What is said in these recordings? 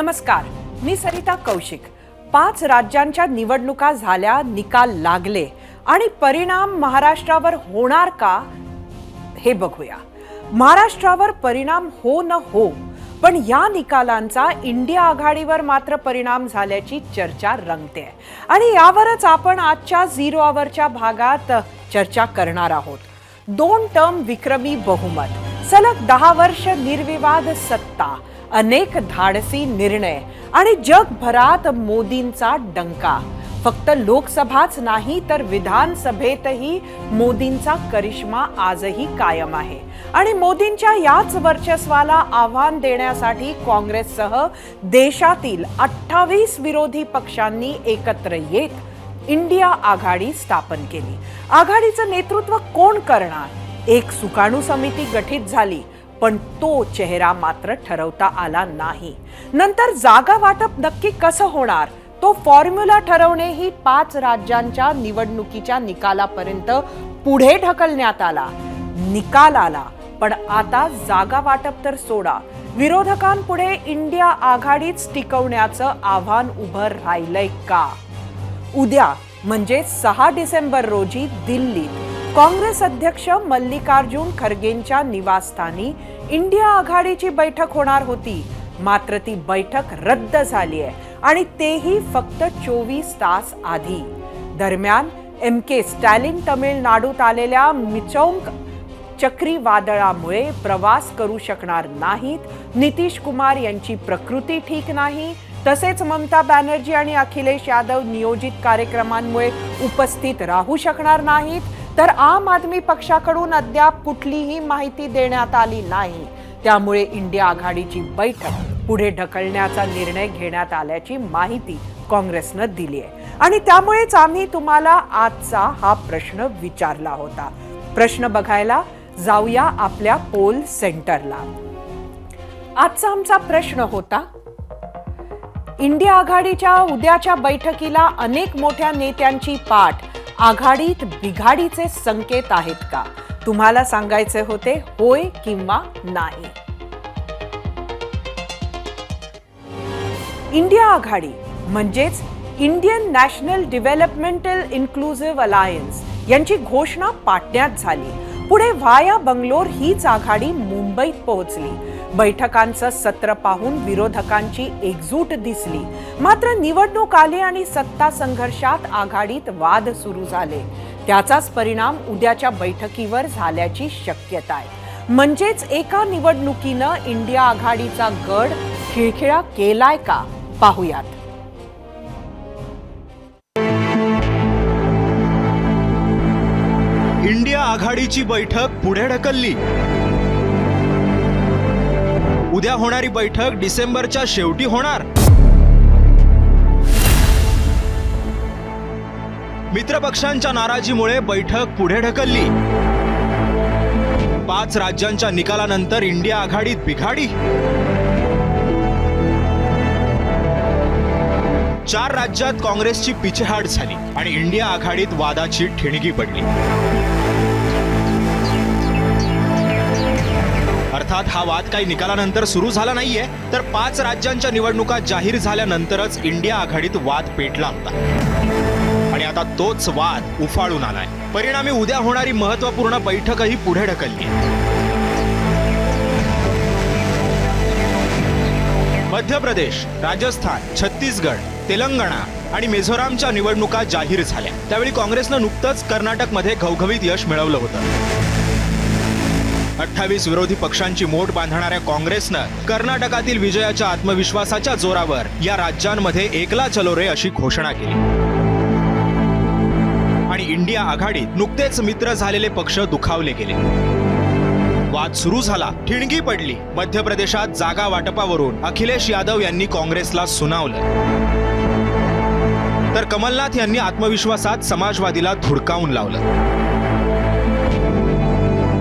नमस्कार, मी सरिता कौशिक। 5 राज्यांच्या निवडणुका झाल्या, निकाल लागले आणि परिणाम महाराष्ट्रावर होणार का हे बघूया। महाराष्ट्रावर परिणाम हो न हो, पण या निकालांचा इंडिया आघाडीवर मात्र परिणाम झाल्याची चर्चा रंगते आणि यावरच आपण आजच्या 0 आवरच्या भागात चर्चा करणार आहोत। 2 टर्म विक्रमी बहुमत, सलग 10 वर्ष निर्विवाद सत्ता, अनेक धाडसी निर्णय आणि जगभरात मोदींचा डंका। फक्त लोकसभाच नाही तर विधानसभेतही मोदींचा करिश्मा आजही कायम आहे आणि मोदींच्या याच वर्चस्वाला आव्हान देण्यासाठी काँग्रेससह देशातील 28 विरोधी पक्षांनी एकत्र येत इंडिया आघाडी स्थापन केली। आघाडीचं नेतृत्व कोण करणार? एक सुकाणू समिती गठीत झाली, पण तो चेहरा मात्र ठरवता आला नाही। नंतर जागा वाटप नक्की कसं होणार तो फॉर्म्युला ठरवणे ही 5 राज्यांच्या निवडणुकीच्या निकालापर्यंत पुढे ढकलण्यात आला। निकाल आला, पण आता जागा वाटप तर सोडा, विरोधकांपुढे इंडिया आघाडीच टिकवण्याचं आव्हान उभं राहिलंय का? उद्या म्हणजे 6 डिसेंबर रोजी दिल्लीत काँग्रेस अध्यक्ष मल्लिकार्जुन खरगेंच्या निवासस्थानी इंडिया आघाडीची बैठक होणार होती, मात्र ती बैठक रद्द झाली आहे आणि तेही फक्त 24 तास आधी। दरम्यान MK स्टॅलिन तमिळनाडूत आलेल्या मिचोंग चक्रीवादळामुळे प्रवास करू शकणार नाहीत। नितीश कुमार यांची प्रकृती ठीक नाही, तसेच ममता बॅनर्जी आणि अखिलेश यादव नियोजित कार्यक्रमांमुळे उपस्थित राहू शकणार नाहीत, तर आम आदमी पक्षाकडून अद्याप कुठलीही माहिती देण्यात आली नाही। त्यामुळे इंडिया आघाडीची बैठक पुढे ढकलण्याचा निर्णय घेण्यात आल्याची माहिती काँग्रेसनं दिली आहे आणि त्यामुळेच आम्ही तुम्हाला आजचा हा प्रश्न विचारला होता। प्रश्न बघायला जाऊया आपल्या पोल सेंटरला। आजचा आमचा प्रश्न होता, इंडिया आघाडीच्या उद्याच्या बैठकीला अनेक मोठ्या नेत्यांची पाठ, आघाडीत बिघाडीचे संकेत आहेत का? तुम्हाला सांगायचे होते होय किंवा नाही। इंडिया आघाडी म्हणजेच Indian national developmental inclusive alliance यांची घोषणा पाटण्यात झाली। पुढे व्हाया बंगलोर हीच आघाडी मुंबईत पोहोचली। बैठकांचं सत्र पाहून विरोधकांची एकजूट दिसली, मात्र निवडणूक आली आणि सत्ता संघर्षात आघाडीत वाद सुरू झाले। त्याचाच परिणाम उद्याच्या बैठकीवर झाल्याची शक्यता आहे। म्हणजेच एका निवडणुकीनं इंडिया आघाडीचा गड खिळखिळा केलाय का? पाहूयात। इंडिया आघाडीची बैठक पुढे ढकलली। उद्या होणारी बैठक डिसेंबरच्या शेवटी होणार। मित्रपक्षांच्या नाराजीमुळे बैठक पुढे ढकलली। 5 राज्यांच्या निकालानंतर इंडिया आघाडीत बिघाडी। 4 राज्यात काँग्रेसची पिछेहाट झाली आणि इंडिया आघाडीत वादाची ठिणगी पडली। अर्थात हा वाद काही निकालानंतर सुरू झाला नाहीये, तर 5 राज्यांच्या निवडणुका जाहीर झाल्यानंतरच इंडिया आघाडीत वाद पेटला होता आणि आता तोच वाद उफाळून आलाय। परिणामी उद्या होणारी महत्त्वपूर्ण बैठकही पुढे ढकलली। मध्य प्रदेश, राजस्थान, छत्तीसगड, तेलंगणा आणि मिझोरामच्या निवडणुका जाहीर झाल्या। त्यावेळी काँग्रेसनं नुकतंच कर्नाटकमध्ये घवघवीत यश मिळवलं होतं। 28 विरोधी पक्षांची मोठ बांधणाऱ्या काँग्रेसनं कर्नाटकातील विजयाच्या आत्मविश्वासाच्या जोरावर या राज्यांमध्ये एकला चलो रे अशी घोषणा केली आणि इंडिया आघाडीत नुकतेच मित्र झालेले पक्ष दुखावले गेले। वाद सुरू झाला, ठिणगी पडली। मध्य प्रदेशात जागा वाटपावरून अखिलेश यादव यांनी काँग्रेसला सुनावलं, तर कमलनाथ यांनी आत्मविश्वासात समाजवादीला धुडकावून लावलं।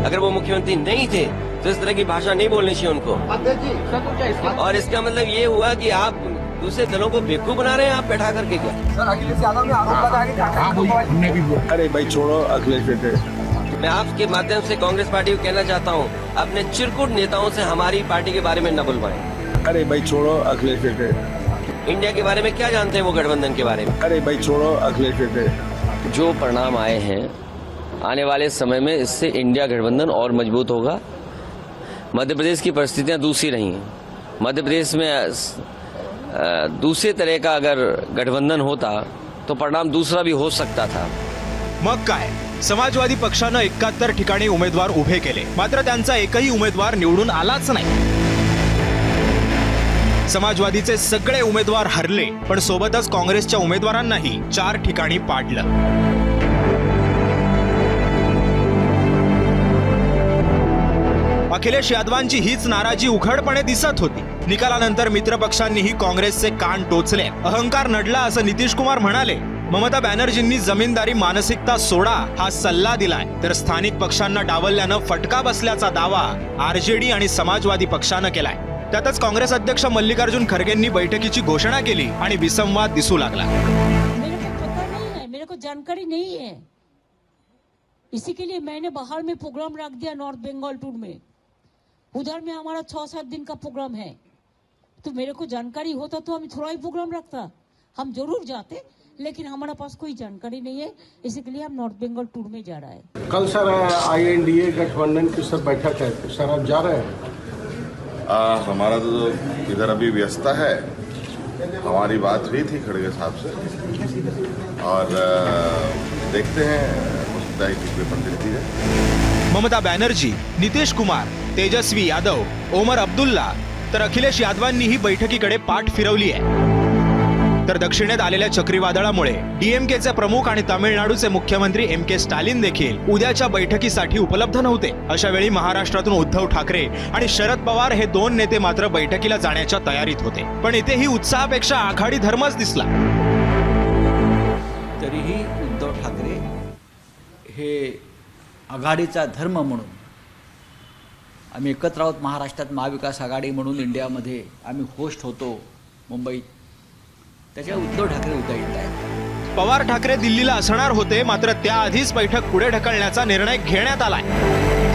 अगर वो मुख्यमंत्री नहीं थे तो इस तरह की भाषा नहीं बोलनी चाहिए उनको। और इसका मतलब ये हुआ कि आप दूसरे दलों को बेवकूफ बना रहे हैं आप बैठा करके। क्या सर, अखिलेश यादव ने आरोप लगाया कि अरे भाई छोड़ो अखिलेश बेटे। मैं आपके माध्यम से कांग्रेस पार्टी को कहना चाहता हूं, अपने चिरकुट नेताओं से हमारी पार्टी के बारे में न बुलवाएं। अरे भाई छोड़ो अखिलेश टेटे। इंडिया के बारे में क्या जानते हैं वो गठबंधन के बारे में? अरे भाई छोड़ो अखिलेश टेटे। जो परिणाम आए हैं आने वाले समय में इससे इंडिया गठबंधन और मजबूत होगा। मध्य प्रदेश की परिस्थितियां दूसरी रही हैं। मध्य प्रदेश में दूसरे तरह का अगर गठबंधन होता तो परिणाम दूसरा भी हो सकता था। मग काय, समाजवादी पक्षानं 71 ठिकाणी उमेदवार उभे केले, मात्र त्यांचा एकही उमेदवार निवडून आलाच नाही। समाजवादीचे सगळे उमेदवार हरले, पण सोबतच काँग्रेसच्या उमेदवारांनाही 4 ठिकाणी पाडलं। अखिलेश यादवांची हीच नाराजी उघडपणे दिसत होती। निकालानंतर मित्रपक्षांनीही काँग्रेसचे कान टोचले। अहंकार नडला असं नितीश कुमार म्हणाले। ममता बॅनर्जींनी जमीनदारी मानसिकता सोडा हा सल्ला दिलाय, तर स्थानिक पक्षांना डावलल्यानं फटका बसल्याचा दावा आरजेडी आणि समाजवादी पक्षानं केलाय। त्यातच काँग्रेस अध्यक्ष मल्लिकार्जुन खरगेंनी बैठकीची घोषणा केली आणि विसंवाद दिसू लागला। मेरे को पता नहीं है, मेरे को जानकारी नहीं है, इसी के लिए मैंने बाहर में प्रोग्राम रख दिया नॉर्थ बंगाल टूर में। उधर में हमारा 6-7 दिन का प्रोग्राम है, तो मेरे को जानकारी होता तो हम थोड़ा ही प्रोग्राम रखता, हम जरूर जाते, लेकिन हमारे पास कोई जानकारी नहीं है, इसी के लिए हम नॉर्थ बंगाल टूर में जा रहा है। कल सर INDA गठबंधन की सब बैठक है, तो सर आप जा रहे हैं? हमारा तो इधर अभी व्यस्तता है। हमारी बात हुई थी खड़गे साहब से और देखते हैं, हो सकता है कि पेपर दिखती है। ममता बॅनर्जी, नितीश कुमार, तेजस्वी यादव, ओमर अब्दुल्ला तर अखिलेश यादवांनीही बैठकीकडे पाठ फिरवली आहे। तर दक्षिणेत आलेल्या चक्रीवादळामुळे डीएमकेचे प्रमुख आणि तामिळनाडूचे मुख्यमंत्री MK स्टॅलिन देखील उद्याच्या बैठकीसाठी उपलब्ध नव्हते। अशा वेळी महाराष्ट्रातून उद्धव ठाकरे आणि शरद पवार हे 2 नेते मात्र बैठकीला जाण्याच्या तयारीत होते, पण इथेही उत्साहापेक्षा आघाडी धर्मच दिसला। तरीही उद्धव ठाकरे हे आघाडीचा धर्म म्हणून आम्ही एकत्र आहोत। महाराष्ट्रात महाविकास आघाडी म्हणून इंडियामध्ये आम्ही होस्ट होतो मुंबईत, त्याच्या उद्धव ठाकरे उद्या येत आहेत। पवार ठाकरे दिल्लीला असणार होते, मात्र त्याआधीच बैठक पुढे ढकलण्याचा निर्णय घेण्यात आलाय।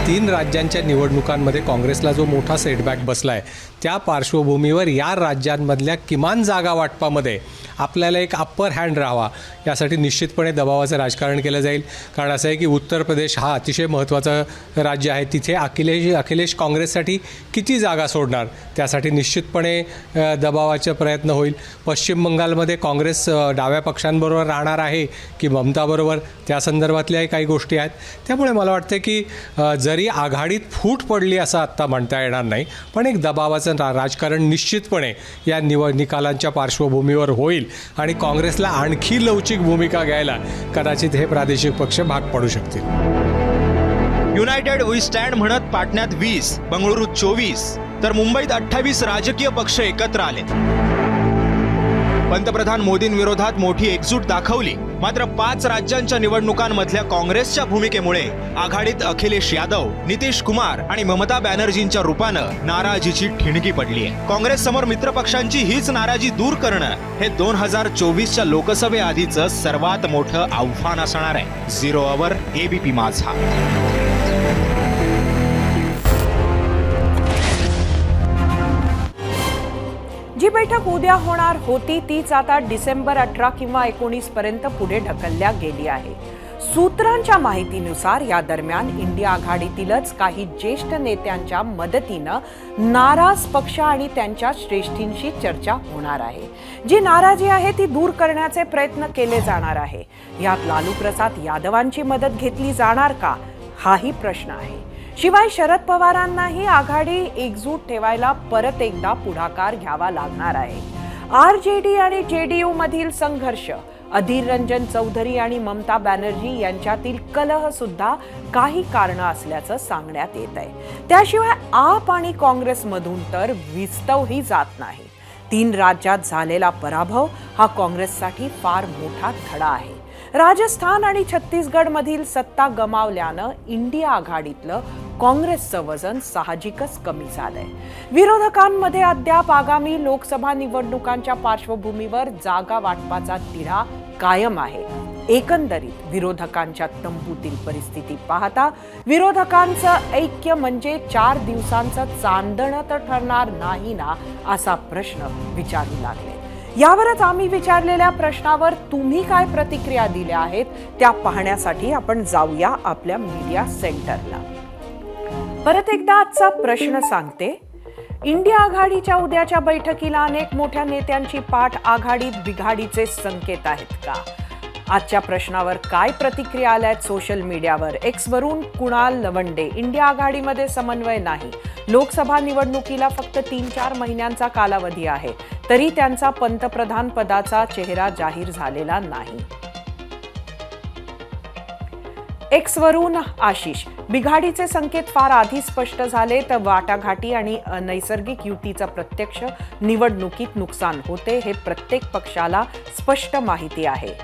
3 राज्यांच्या निवडणुकांमध्ये काँग्रेसला जो मोठा सेटबॅक बसलाय, त्या पार्श्वभूमीवर या राज्यांमधल्या किमान जागा वाटपामध्ये आपल्याला एक अप्पर हँड राहावा यासाठी निश्चितपणे दबावाचं राजकारण केलं जाईल। कारण असं आहे की उत्तर प्रदेश हा अतिशय महत्त्वाचं राज्य आहे, तिथे अखिलेश काँग्रेससाठी किती जागा सोडणार त्यासाठी निश्चितपणे दबावाचा प्रयत्न होईल। पश्चिम बंगालमध्ये काँग्रेस डाव्या पक्षांबरोबर राहणार आहे की ममताबरोबर, त्या संदर्भातल्याही काही गोष्टी आहेत। त्यामुळे मला वाटतं की जरी आघाडीत फूट पडली असं आत्ता म्हणता येणार नाही, पण एक दबावाचं राजकारण निश्चितपणे या निकालांच्या पार्श्वभूमीवर होईल आणि काँग्रेसला आणखी लवचिक भूमिका घ्यायला कदाचित हे प्रादेशिक पक्ष भाग पडू शकतील। युनायटेड वी स्टँड म्हणत पाटण्यात 20, बंगळुरूत 24 तर मुंबईत 28 राजकीय पक्ष एकत्र आले। पंतप्रधान मोदींविरोधात मोठी एकजूट दाखवली, मात्र 5 राज्यांच्या निवडणुकांमधल्या काँग्रेसच्या भूमिकेमुळे आघाडीत अखिलेश यादव, नितीश कुमार आणि ममता बॅनर्जींच्या रूपानं नाराजीची ठिणगी पडली आहे। काँग्रेस समोर मित्रपक्षांची हीच नाराजी दूर करणं हे 2024च्या लोकसभेआधीचं सर्वात मोठं आव्हान असणार आहे। 0 आवर ABP माझा। जी बैठक उद्या होणार होती तीच आता डिसेंबर 18 किंवा 19 पर्यंत पुढे ढकलल्या गेली आहे। सूत्रांच्या माहितीनुसार या दरम्यान इंडिया आघाडीतीलच काही ज्येष्ठ नेत्यांच्या मदतीनं नाराज पक्ष आणि त्यांच्या श्रेष्ठींशी चर्चा होणार आहे। जी नाराजी आहे ती दूर करण्याचे प्रयत्न केले जाणार आहे। यात लालू प्रसाद यादवांची मदत घेतली जाणार का हाही प्रश्न आहे। शिवाय शरद पवारांनाही आघाडी एकजूट ठेवायला परत एकदा पुढाकार घ्यावा लागणार आहे। आरजेडी आणि जेडीयू मधील संघर्ष, अधीर रंजन चौधरी आणि ममता बॅनर्जी यांच्यातील कलह सुद्धा काही कारण असल्याचं सांगण्यात येत आहे। त्याशिवाय आप आणि काँग्रेसमधून तर विस्तवही जात नाही। 3 राज्यात झालेला पराभव हा काँग्रेससाठी फार मोठा धडा आहे। राजस्थान आणि छत्तीसगड मधील सत्ता गमावल्यानं इंडिया आघाडीतलं काँग्रेसचं वजन साहजिकच कमी झालंय। विरोधकांमध्ये अद्याप आगामी लोकसभा निवडणुकांच्या पार्श्वभूमीवर जागा वाटपाचा तिढा कायम आहे। एकंदरीत विरोधकांच्या तंबूतील परिस्थिती पाहता विरोधकांचं ऐक्य म्हणजे 4 दिवसांचं चांदणं तर ठरणार नाही ना, असा प्रश्न विचारू लागले. यावरच आम्ही विचारलेल्या प्रश्नावर तुम्ही काय प्रतिक्रिया दिल्या आहेत त्या पाहण्यासाठी आपण जाऊया आपल्या मीडिया सेंटरला. परत एकदा आजचा प्रश्न सांगते. इंडिया आघाडीच्या उद्याच्या बैठकीला अनेक मोठ्या नेत्यांची पाठ आघाडीत बिघाडीचे संकेत आहेत का? आजच्या प्रश्नावर काय प्रतिक्रिया आल्यात सोशल मीडियावर? एक्सवरून कुणाल लवंडे, इंडिया आघाडीमध्ये समन्वय नाही, लोकसभा निवडणुकीला फक्त 3-4 महिन्यांचा कालावधी आहे, तरी त्यांचा पंतप्रधान पदाचा चेहरा जाहीर झालेला नाही. एक्सवरून आशिष, बिघाडीचे संकेत फार आधी स्पष्ट झाले तर वाटाघाटी आणि नैसर्गिक युतीचं प्रत्यक्ष निवडणुकीत नुकसान होते हे प्रत्येक पक्षाला स्पष्ट माहिती आहे.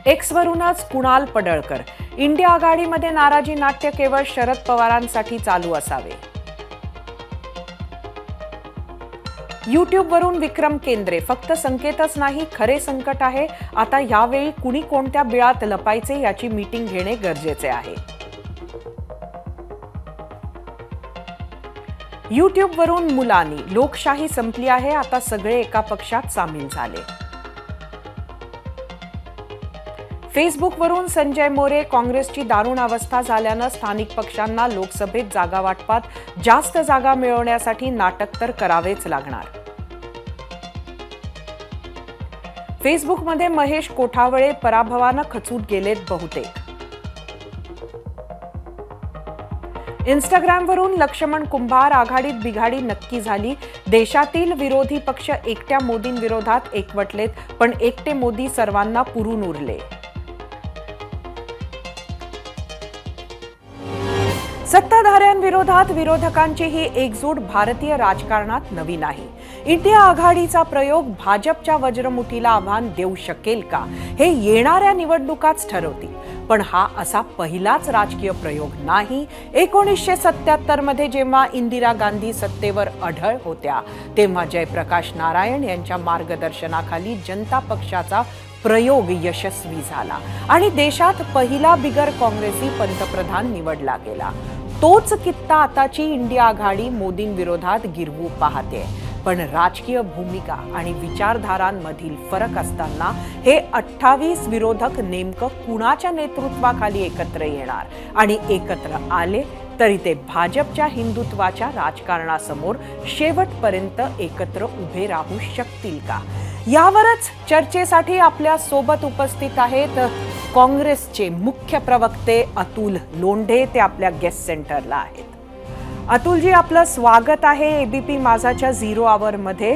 एक्सवरूनच कुणाल पडळकर, इंडिया आघाडीमध्ये नाराजी नाट्य केवळ शरद पवारांसाठी चालू असावे. युट्यूबवरून विक्रम केंद्रे, फक्त संकेतच नाही खरे संकट आहे. आता यावेळी कुणी कोणत्या बिळात लपायचे याची मीटिंग घेणे गरजेचे आहे. युट्यूबवरून मुलानी, लोकशाही संपली आहे, आता सगळे एका पक्षात सामील झाले. फेसबुकवरून संजय मोरे, काँग्रेसची दारुण अवस्था झाल्यानं स्थानिक पक्षांना लोकसभेत जागा वाटपात जास्त जागा मिळवण्यासाठी नाटक तर करावेच लागणार. फेसबुकमध्ये महेश कोठावळे, पराभवानं खचून गेलेत बहुतेक. इंस्टाग्रामवरून लक्ष्मण कुंभार, आघाडीत बिघाडी नक्की झाली, देशातील विरोधी पक्ष एकट्या मोदींविरोधात एकवटलेत पण एकटे मोदी सर्वांना पुरून उरले. सत्ताधाऱ्यांविरोधात विरोधकांची ही एकजूट भारतीय राजकारणात नवी नाही. इंडिया आघाडीचा प्रयोग भाजपच्या वज्रमुठीला आव्हान देऊ शकेल का हे येणाऱ्या निवडणुकाच ठरवतील. पण हा असा पहिलाच राजकीय प्रयोग नाही. 1977 मध्ये जेव्हा इंदिरा गांधी सत्तेवर अढळ होत्या तेव्हा जयप्रकाश नारायण यांच्या मार्गदर्शनाखाली जनता पक्षाचा प्रयोग यशस्वी झाला आणि देशात पहिला बिगर काँग्रेसी पंतप्रधान निवडला गेला. तोच कित्ता आताची इंडिया आघाडी मोदींविरोधात गिरवू पाहते. पण राजकीय भूमिका आणि विचारधारांमधील फरक असताना हे 28 विरोधक नेमकं कुणाच्या नेतृत्वाखाली एकत्र येणार आणि एकत्र आले तरी ते भाजपच्या हिंदुत्वाच्या राजकारणासमोर शेवटपर्यंत एकत्र उभे राहू शकतील का? यावरच चर्चेसाठी आपल्या सोबत उपस्थित आहेत काँग्रेसचे मुख्य प्रवक्ते अतुल लोंढे. ते आपल्या गेस्ट सेंटरला आहेत. अतुलजी, आपलं स्वागत आहे एबीपी माझाच्या 0 आवरमध्ये.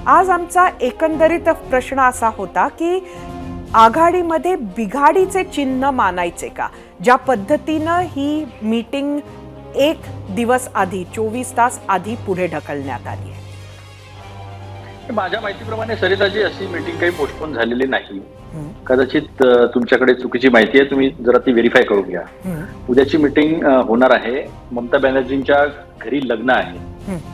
आज आमचा एकंदरीत प्रश्न असा होता की आघाडीमध्ये बिघाडीचे चिन्ह मानायचे का? ज्या पद्धतीनं ही मीटिंग 1 दिवस आधी 24 तास आधी पुढे ढकलण्यात आली आहे. माझ्या माहितीप्रमाणे सरिताजी अशी मीटिंग काही पोस्टपोन झालेली नाही. कदाचित तुमच्याकडे चुकीची माहिती आहे, तुम्ही जरा ती व्हेरीफाय करून घ्या. उद्याची मीटिंग होणार आहे. ममता बॅनर्जींच्या घरी लग्न आहे,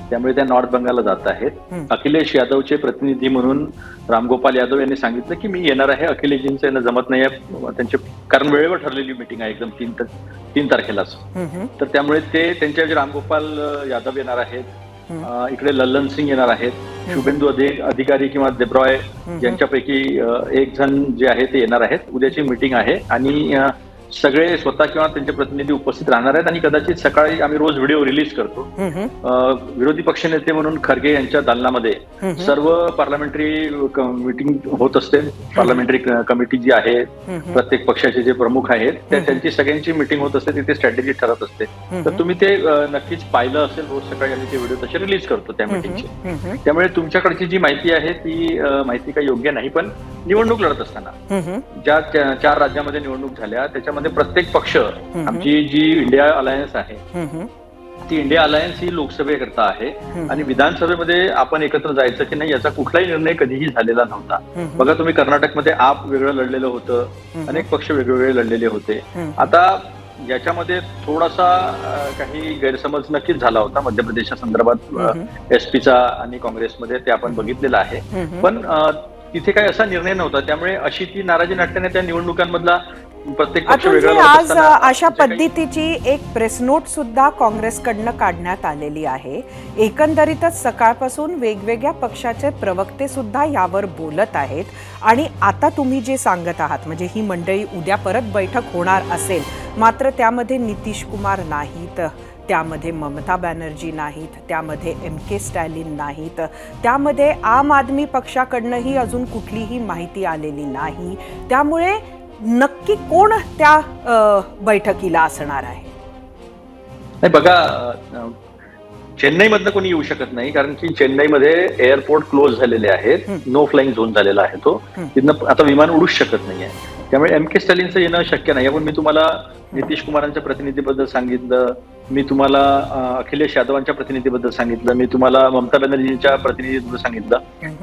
त्यामुळे त्या नॉर्थ बंगालला जात आहेत. अखिलेश यादवचे प्रतिनिधी म्हणून रामगोपाल यादव यांनी सांगितलं की मी येणार आहे. अखिलेशजींचं यांना जमत नाही त्यांचे, कारण वेळेवर ठरलेली मीटिंग आहे एकदम 3 तारखेलाच. तर त्यामुळे ते त्यांच्या रामगोपाल यादव येणार आहेत, इकडे लल्लन सिंग येणार आहेत, शुभेंदू अधिकारी किंवा देब्रॉय यांच्यापैकी एक जण जे आहे ते येणार आहेत. उद्याची मीटिंग आहे आणि सगळे स्वतः किंवा त्यांचे प्रतिनिधी उपस्थित राहणार आहेत आणि कदाचित सकाळी आम्ही रोज व्हिडिओ रिलीज करतो. विरोधी पक्षनेते म्हणून खरगे यांच्या दालनामध्ये सर्व पार्लमेंटरी मीटिंग होत असते. पार्लमेंटरी कमिटी जी आहे, प्रत्येक पक्षाचे जे प्रमुख आहेत त्यांची सगळ्यांची मीटिंग होत असते. तिथे स्ट्रॅटेजी ठरत असते. तर तुम्ही ते नक्कीच पाहिलं असेल. रोज सकाळी आम्ही ते व्हिडिओ तसे रिलीज करतो त्या मीटिंगचे. त्यामुळे तुमच्याकडची जी माहिती आहे ती माहिती काही योग्य नाही. पण निवडणूक लढत असताना ज्या 4 राज्यामध्ये निवडणूक झाल्या त्याच्यामध्ये प्रत्येक पक्ष, आमची जी इंडिया अलायन्स आहे ती इंडिया अलायन्स ही लोकसभेकरता आहे आणि विधानसभेमध्ये आपण एकत्र जायचं की नाही याचा कुठलाही निर्णय कधीही झालेला नव्हता. बघा तुम्ही कर्नाटकमध्ये आप वेगळं लढलेलं होतं, अनेक पक्ष वेगवेगळे लढलेले होते. आता याच्यामध्ये थोडासा काही गैरसमज नक्कीच झाला होता मध्य प्रदेशच्या संदर्भात एसपीचा आणि काँग्रेसमध्ये, ते आपण बघितलेलं आहे. पण तिथे काही असा निर्णय नव्हता. त्यामुळे अशी ती नाराजी नाट्याने त्या निवडणुकांमधला प्रत्येक पक्ष अतुलजी, वेगळा लढत आज असताना अशा जे काही- पद्धतीची एक प्रेस नोट सुद्धा काँग्रेसकडनं काढण्यात आलेली आहे. एकंदरीतच सकाळपासून वेगवेगळ्या पक्षाचे प्रवक्ते सुद्धा यावर बोलत आहेत आणि आता तुम्ही जे सांगत आहात म्हणजे ही मंडळी उद्या परत बैठक होणार असेल, मात्र त्यामध्ये नितीश कुमार नाहीत, त्यामध्ये ममता बॅनर्जी नाहीत, त्यामध्ये MK स्टॅलिन नाहीत, त्यामध्ये आम आदमी पक्षाकडनंही अजून कुठलीही माहिती आलेली नाही. त्यामुळे नक्की कोण त्या बैठकीला असणार आहे? नाही बघा, चेन्नईमधनं कोणी येऊ शकत नाही, कारण की चेन्नईमध्ये एअरपोर्ट क्लोज झालेले आहेत, नो फ्लाईंग झोन झालेला आहे तो, तिथनं आता विमान उडूच शकत नाहीये. त्यामुळे MK स्टॅलिनचं येणं शक्य नाही. पण मी तुम्हाला नितीश कुमारांच्या प्रतिनिधीबद्दल सांगितलं, मी तुम्हाला अखिलेश यादवांच्या प्रतिनिधीबद्दल सांगितलं, मी तुम्हाला ममता बॅनर्जींच्या प्रतिनिधीबद्दल सांगितलं.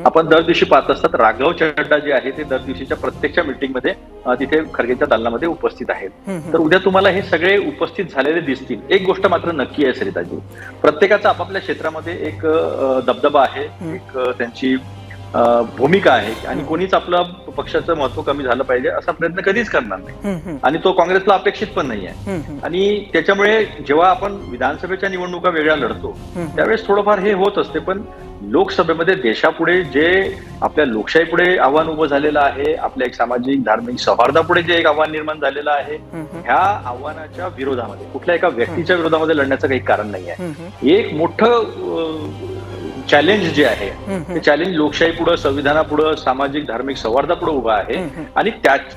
आपण दर दिवशी पाहत असतात राघव चड्डा जे आहे ते दर दिवशीच्या प्रत्येकच्या मीटिंगमध्ये तिथे खरगेच्या दालनामध्ये उपस्थित आहेत. तर उद्या तुम्हाला हे सगळे उपस्थित झालेले दिसतील. एक गोष्ट मात्र नक्की आहे सरिताजी, प्रत्येकाचा आपापल्या क्षेत्रामध्ये एक दबदबा आहे, एक त्यांची भूमिका आहे आणि कोणीच आपलं पक्षाचं महत्व कमी झालं पाहिजे असा प्रयत्न कधीच करणार नाही आणि तो काँग्रेसला अपेक्षित पण नाहीये. आणि त्याच्यामुळे जेव्हा आपण विधानसभेच्या निवडणुका वेगळ्या लढतो त्यावेळेस थोडंफार हे होत असते, पण लोकसभेमध्ये देशापुढे जे आपल्या लोकशाहीपुढे आव्हान उभं झालेलं आहे, आपल्या एक सामाजिक धार्मिक सौहार्दापुढे जे एक आव्हान निर्माण झालेलं आहे, ह्या आव्हानाच्या विरोधामध्ये कुठल्या एका व्यक्तीच्या विरोधामध्ये लढण्याचं काही कारण नाही आहे. एक मोठं चॅलेंज जे आहे ते चॅलेंज लोकशाहीपुढं, संविधानापुढं, सामाजिक धार्मिक सौहार्दापुढे उभा आहे आणि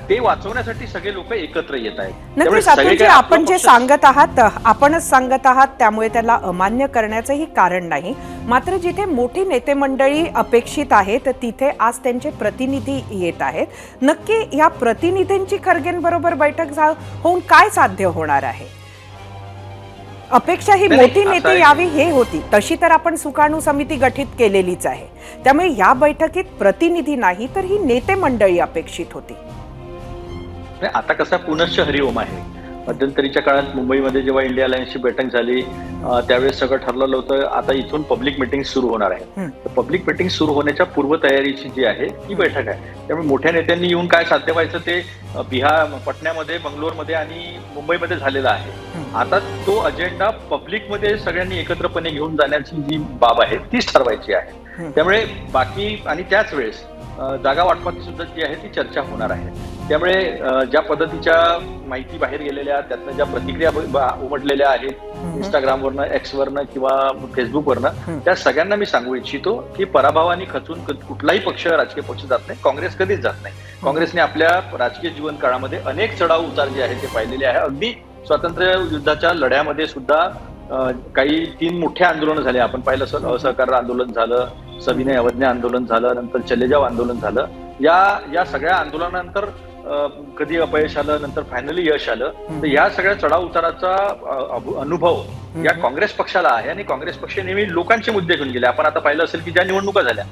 ते वाचवण्यासाठी सगळे लोक एकत्र येत आहेत. नक्कीच अतुलजी, आपण जे सांगत आहात आपणच सांगत आहात, त्यामुळे त्याला अमान्य करण्याचंही कारण नाही. मात्र जिथे मोठी नेते मंडळी अपेक्षित आहेत तिथे आज त्यांचे प्रतिनिधी येत आहेत. नक्की या प्रतिनिधींची खरगेंबरोबर बैठक होऊन काय साध्य होणार आहे? अपेक्षा ही मोठी नेते यावी हे होती, तशी तर आपण सुकाणू समिती गठीत केलेलीच आहे. त्यामुळे या बैठकीत प्रतिनिधी नाही तर ही नेते मंडळी अपेक्षित होती. आता कसा पुनश्च हरिओम आहे. मध्यंतरीच्या काळात मुंबईमध्ये जेव्हा इंडिया अलायन्सची बैठक झाली त्यावेळेस सगळं ठरलेलं होतं आता इथून पब्लिक मिटिंग सुरू होणार आहे. पब्लिक मिटिंग सुरू होण्याच्या पूर्वतयारीची जी आहे ती बैठक आहे. त्यामुळे मोठ्या नेत्यांनी येऊन काय साध्य व्हायचं ते पटण्यामध्ये, बंगलोरमध्ये आणि मुंबईमध्ये झालेला आहे. आता तो अजेंडा पब्लिकमध्ये सगळ्यांनी एकत्रपणे घेऊन जाण्याची जी बाब आहे तीच ठरवायची आहे. त्यामुळे बाकी आणि त्याच वेळेस जागा वाटपाची सुद्धा जी आहे ती चर्चा होणार आहे. त्यामुळे ज्या पद्धतीच्या माहिती बाहेर गेलेल्या, त्यातनं ज्या प्रतिक्रिया उमटलेल्या आहेत इंस्टाग्रामवरनं, एक्सवरनं किंवा फेसबुकवरनं, त्या सगळ्यांना मी सांगू इच्छितो की पराभवाने खचून कुठलाही पक्ष, राजकीय पक्ष जात नाही, काँग्रेस कधीच जात नाही. काँग्रेसने आपल्या राजकीय जीवन काळामध्ये अनेक चढाव उतार जे आहेत ते पाहिलेले आहे. अगदी स्वातंत्र्य युद्धाच्या लढ्यामध्ये सुद्धा काही 3 मोठे आंदोलन झाले. आपण पाहिलं असहकार आंदोलन झालं, सविनय अवज्ञा आंदोलन झालं, नंतर चले जाव आंदोलन झालं. या सगळ्या आंदोलनानंतर कधी अपयश आलं, नंतर फायनली यश आलं. तर या सगळ्या चढाव उताराचा अनुभव या काँग्रेस पक्षाला आहे आणि काँग्रेस पक्ष नेहमी लोकांचे मुद्दे घेऊन गेले. आपण आता पाहिलं असेल की ज्या निवडणुका झाल्या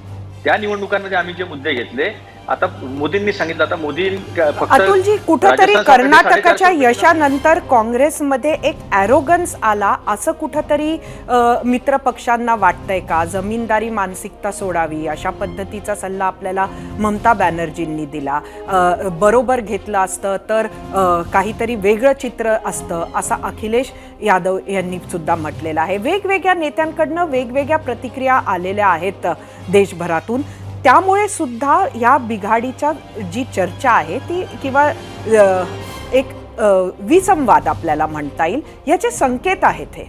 त्या निवडणुकांमध्ये आम्ही जे मुद्दे घेतले, आता मोदींनी सांगितलं, आता मोदी फक्त अतुलजी कुठंतरी कर्नाटकाच्या यशानंतर काँग्रेसमध्ये एक ॲरोगन्स आला असं कुठंतरी मित्र पक्षांना वाटतंय का? जमीनदारी मानसिकता सोडावी अशा पद्धतीचा सल्ला आपल्याला ममता बॅनर्जींनी दिला. बरोबर घेतलं असतं तर काहीतरी वेगळं चित्र असतं असं अखिलेश यादव यांनी सुद्धा म्हटलेलं आहे. वेगवेगळ्या नेत्यांकडनं वेगवेगळ्या प्रतिक्रिया आलेल्या आहेत देशभरातून. त्यामुळे सुद्धा या बिघाडीच्या जी चर्चा आहे ती किंवा एक विसंवाद आपल्याला म्हणता येईल याचे संकेत आहेत हे.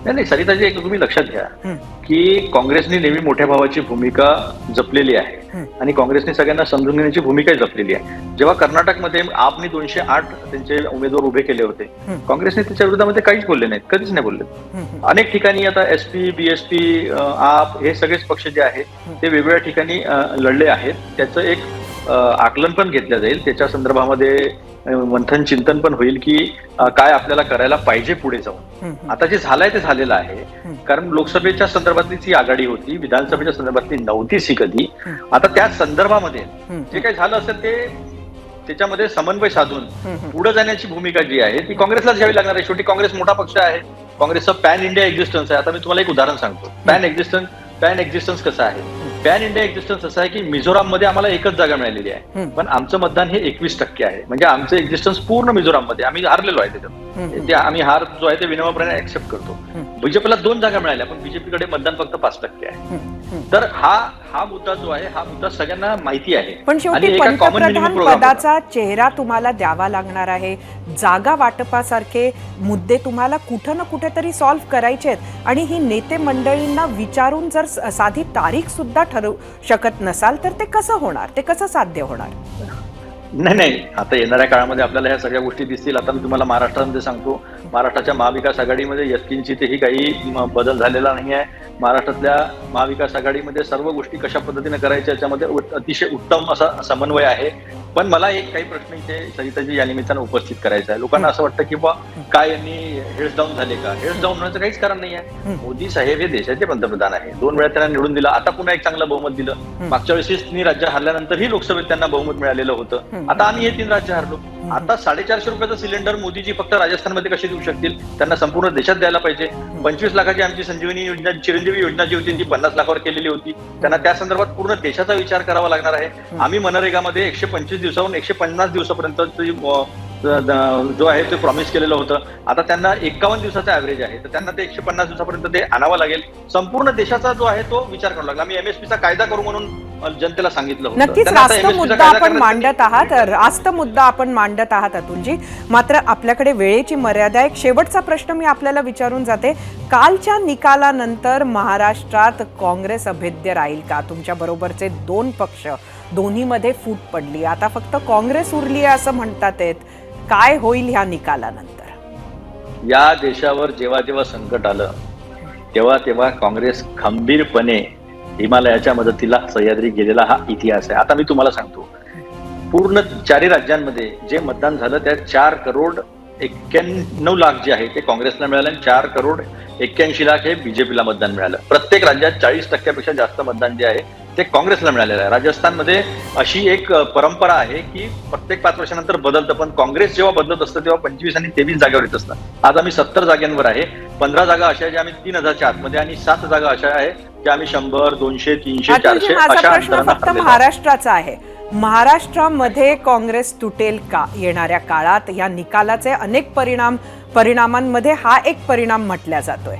नाही सरिताजी, एक तुम्ही लक्षात घ्या की काँग्रेसने नेहमी मोठ्या भावाची भूमिका जपलेली आहे आणि काँग्रेसने सगळ्यांना समजून घेण्याची भूमिका जपलेली आहे. जेव्हा कर्नाटकमध्ये आपने 208 त्यांचे उमेदवार उभे केले होते, काँग्रेसने त्याच्या विरोधामध्ये काहीच बोलले नाहीत, कधीच नाही बोलले. अनेक ठिकाणी आता SP, BSP, आप हे सगळेच पक्ष जे आहेत ते वेगवेगळ्या ठिकाणी लढले आहेत. त्याचं एक आकलन पण घेतलं जाईल, त्याच्या संदर्भामध्ये मंथन चिंतन पण होईल की काय आपल्याला करायला पाहिजे पुढे जाऊन. आता जे झालंय ते झालेलं आहे, कारण लोकसभेच्या संदर्भातलीच ही आघाडी होती, विधानसभेच्या संदर्भातली नव्हतीच ही कधी. आता त्या संदर्भामध्ये जे काही झालं असेल ते त्याच्यामध्ये समन्वय साधून पुढे जाण्याची भूमिका जी आहे ती काँग्रेसलाच घ्यावी लागणार आहे. शेवटी काँग्रेस मोठा पक्ष आहे, काँग्रेसचा पॅन इंडिया एक्झिस्टन्स आहे. आता मी तुम्हाला एक उदाहरण सांगतो. पॅन एक्झिस्टन्स कसं आहे. पॅन इंडिया एक्झिस्टन्स असं आहे की मिझोराममध्ये आम्हाला एकच जागा मिळालेली आहे, पण आमचं मतदान हे 21% आहे. म्हणजे आमचं एक्झिस्टन्स पूर्ण मिझोराममध्ये, आम्ही हारलेलो आहे त्याच्यात. ते आम्ही हार जो आहे ते विनम्रपणे ऍक्सेप्ट करतो. बीजेपीला 2 जागा मिळाल्या, पण बीजेपीकडे मतदान फक्त 5% आहे. तर हा मुद्दा जो आहे, हा मुद्दा सगळ्यांना माहिती आहे. पण शेवटी पंतप्रधान पदाचा चेहरा तुम्हाला द्यावा लागणार आहे. जागा वाटपासारखे मुद्दे तुम्हाला कुठं ना कुठेतरी सॉल्व्ह करायचे आहेत, आणि ही नेते मंडळींना विचारून जर साधी तारीख सुद्धा ठरवू शकत नसाल तर ते कसं होणार, ते कसं साध्य होणार? नाही, आता येणाऱ्या काळामध्ये आपल्याला ह्या सगळ्या गोष्टी दिसतील. आता मी तुम्हाला महाराष्ट्रामध्ये सांगतो, महाराष्ट्राच्या महाविकास आघाडीमध्ये यत्किंचितही काही बदल झालेला नाही आहे. महाराष्ट्रातल्या महाविकास आघाडीमध्ये सर्व गोष्टी कशा पद्धतीने करायच्या याच्यामध्ये अतिशय उत्तम असा समन्वय आहे. पण मला एक काही प्रश्न इथे सरिताजी या निमित्तानं उपस्थित करायचा आहे. लोकांना असं वाटतं की बा काय यांनी हेड्स डाऊन झाले का? हेड्स डाऊन होण्याचं काहीच कारण नाही आहे. मोदी साहेब हे देशाचे पंतप्रधान आहे. 2 वेळा त्यांना निवडून दिलं, आता पुन्हा एक चांगलं बहुमत दिलं. मागच्या वेळेस 3 राज्य हरल्यानंतरही लोकसभेत त्यांना बहुमत मिळालेलं होतं. आता आम्ही हे 3 राज्य हरलो. आता 450 रुपयाचं सिलेंडर मोदीजी फक्त राजस्थानमध्ये कसे देऊ शकतील? त्यांना संपूर्ण देशात द्यायला पाहिजे. 25 लाखाची आमची संजीवनी योजना, चिरंजीवी योजना जी होती ती 50 लाखावर केलेली होती. त्यांना त्या संदर्भात पूर्ण देशाचा विचार करावा लागणार आहे. आम्ही मनरेगामध्ये 125 दिवसाहून 150 दिवसापर्यंत जो आहे ते प्रॉमिस केलेलं होतं. आता त्यांना 51 दिवसाचा ऍव्हरेज आहे, तर त्यांना ते 150 दिवसापर्यंत ते आणावं लागेल. संपूर्ण देशाचा जो आहे तो विचार करावा लागला. आम्ही MSPचा कायदा करू म्हणून जनतेला सांगितलं होतं. नक्कीच रास्त मुद्दा आपण मांडत आहात, रास्त मुद्दा आपण मांडत आहात अतुलजी. मात्र आपल्याकडे वेळेची मर्यादा आहे. एक शेवटचा प्रश्न मी आपल्याला विचारून जाते. कालच्या निकालानंतर महाराष्ट्रात काँग्रेस अभेद्य राहील का? तुमच्या बरोबरचे 2 पक्ष, दोन्हीमध्ये फूट पडली, आता फक्त काँग्रेस उरली आहे असं म्हणतात आहेत. काय होईल ह्या निकालानंतर? या देशावर जेव्हा जेव्हा संकट आलं तेव्हा काँग्रेस खंबीरपणे हिमालयाच्या मदतीला सह्याद्री गेलेला हा इतिहास आहे. आता मी तुम्हाला सांगतो, पूर्ण 4 राज्यांमध्ये जे मतदान झालं त्या 4,91,00,000 लाख जे आहे ते काँग्रेसला मिळालं आणि 4,81,00,000 लाख हे बीजेपीला मतदान मिळालं. प्रत्येक राज्यात 40% जास्त मतदान जे आहे ते काँग्रेसला मिळालेलं आहे. राजस्थानमध्ये अशी एक परंपरा आहे की प्रत्येक 5 वर्षानंतर बदलतं, पण काँग्रेस जेव्हा बदलत असतं तेव्हा 25 आणि 23 जागेवर येत असतं. आज आम्ही 70 जागांवर आहे. 15 जागा अशा आहे ज्या आम्ही 3,000च्या आतमध्ये, आणि 7 जागा अशा आहे ज्या आम्ही 100, 200, 300, 400 माझा प्रश्न फक्त महाराष्ट्राचा आहे. महाराष्ट्रामध्ये काँग्रेस तुटेल का येणाऱ्या काळात? या निकालाचे अनेक परिणामांमध्ये हा एक परिणाम म्हटला जातोय.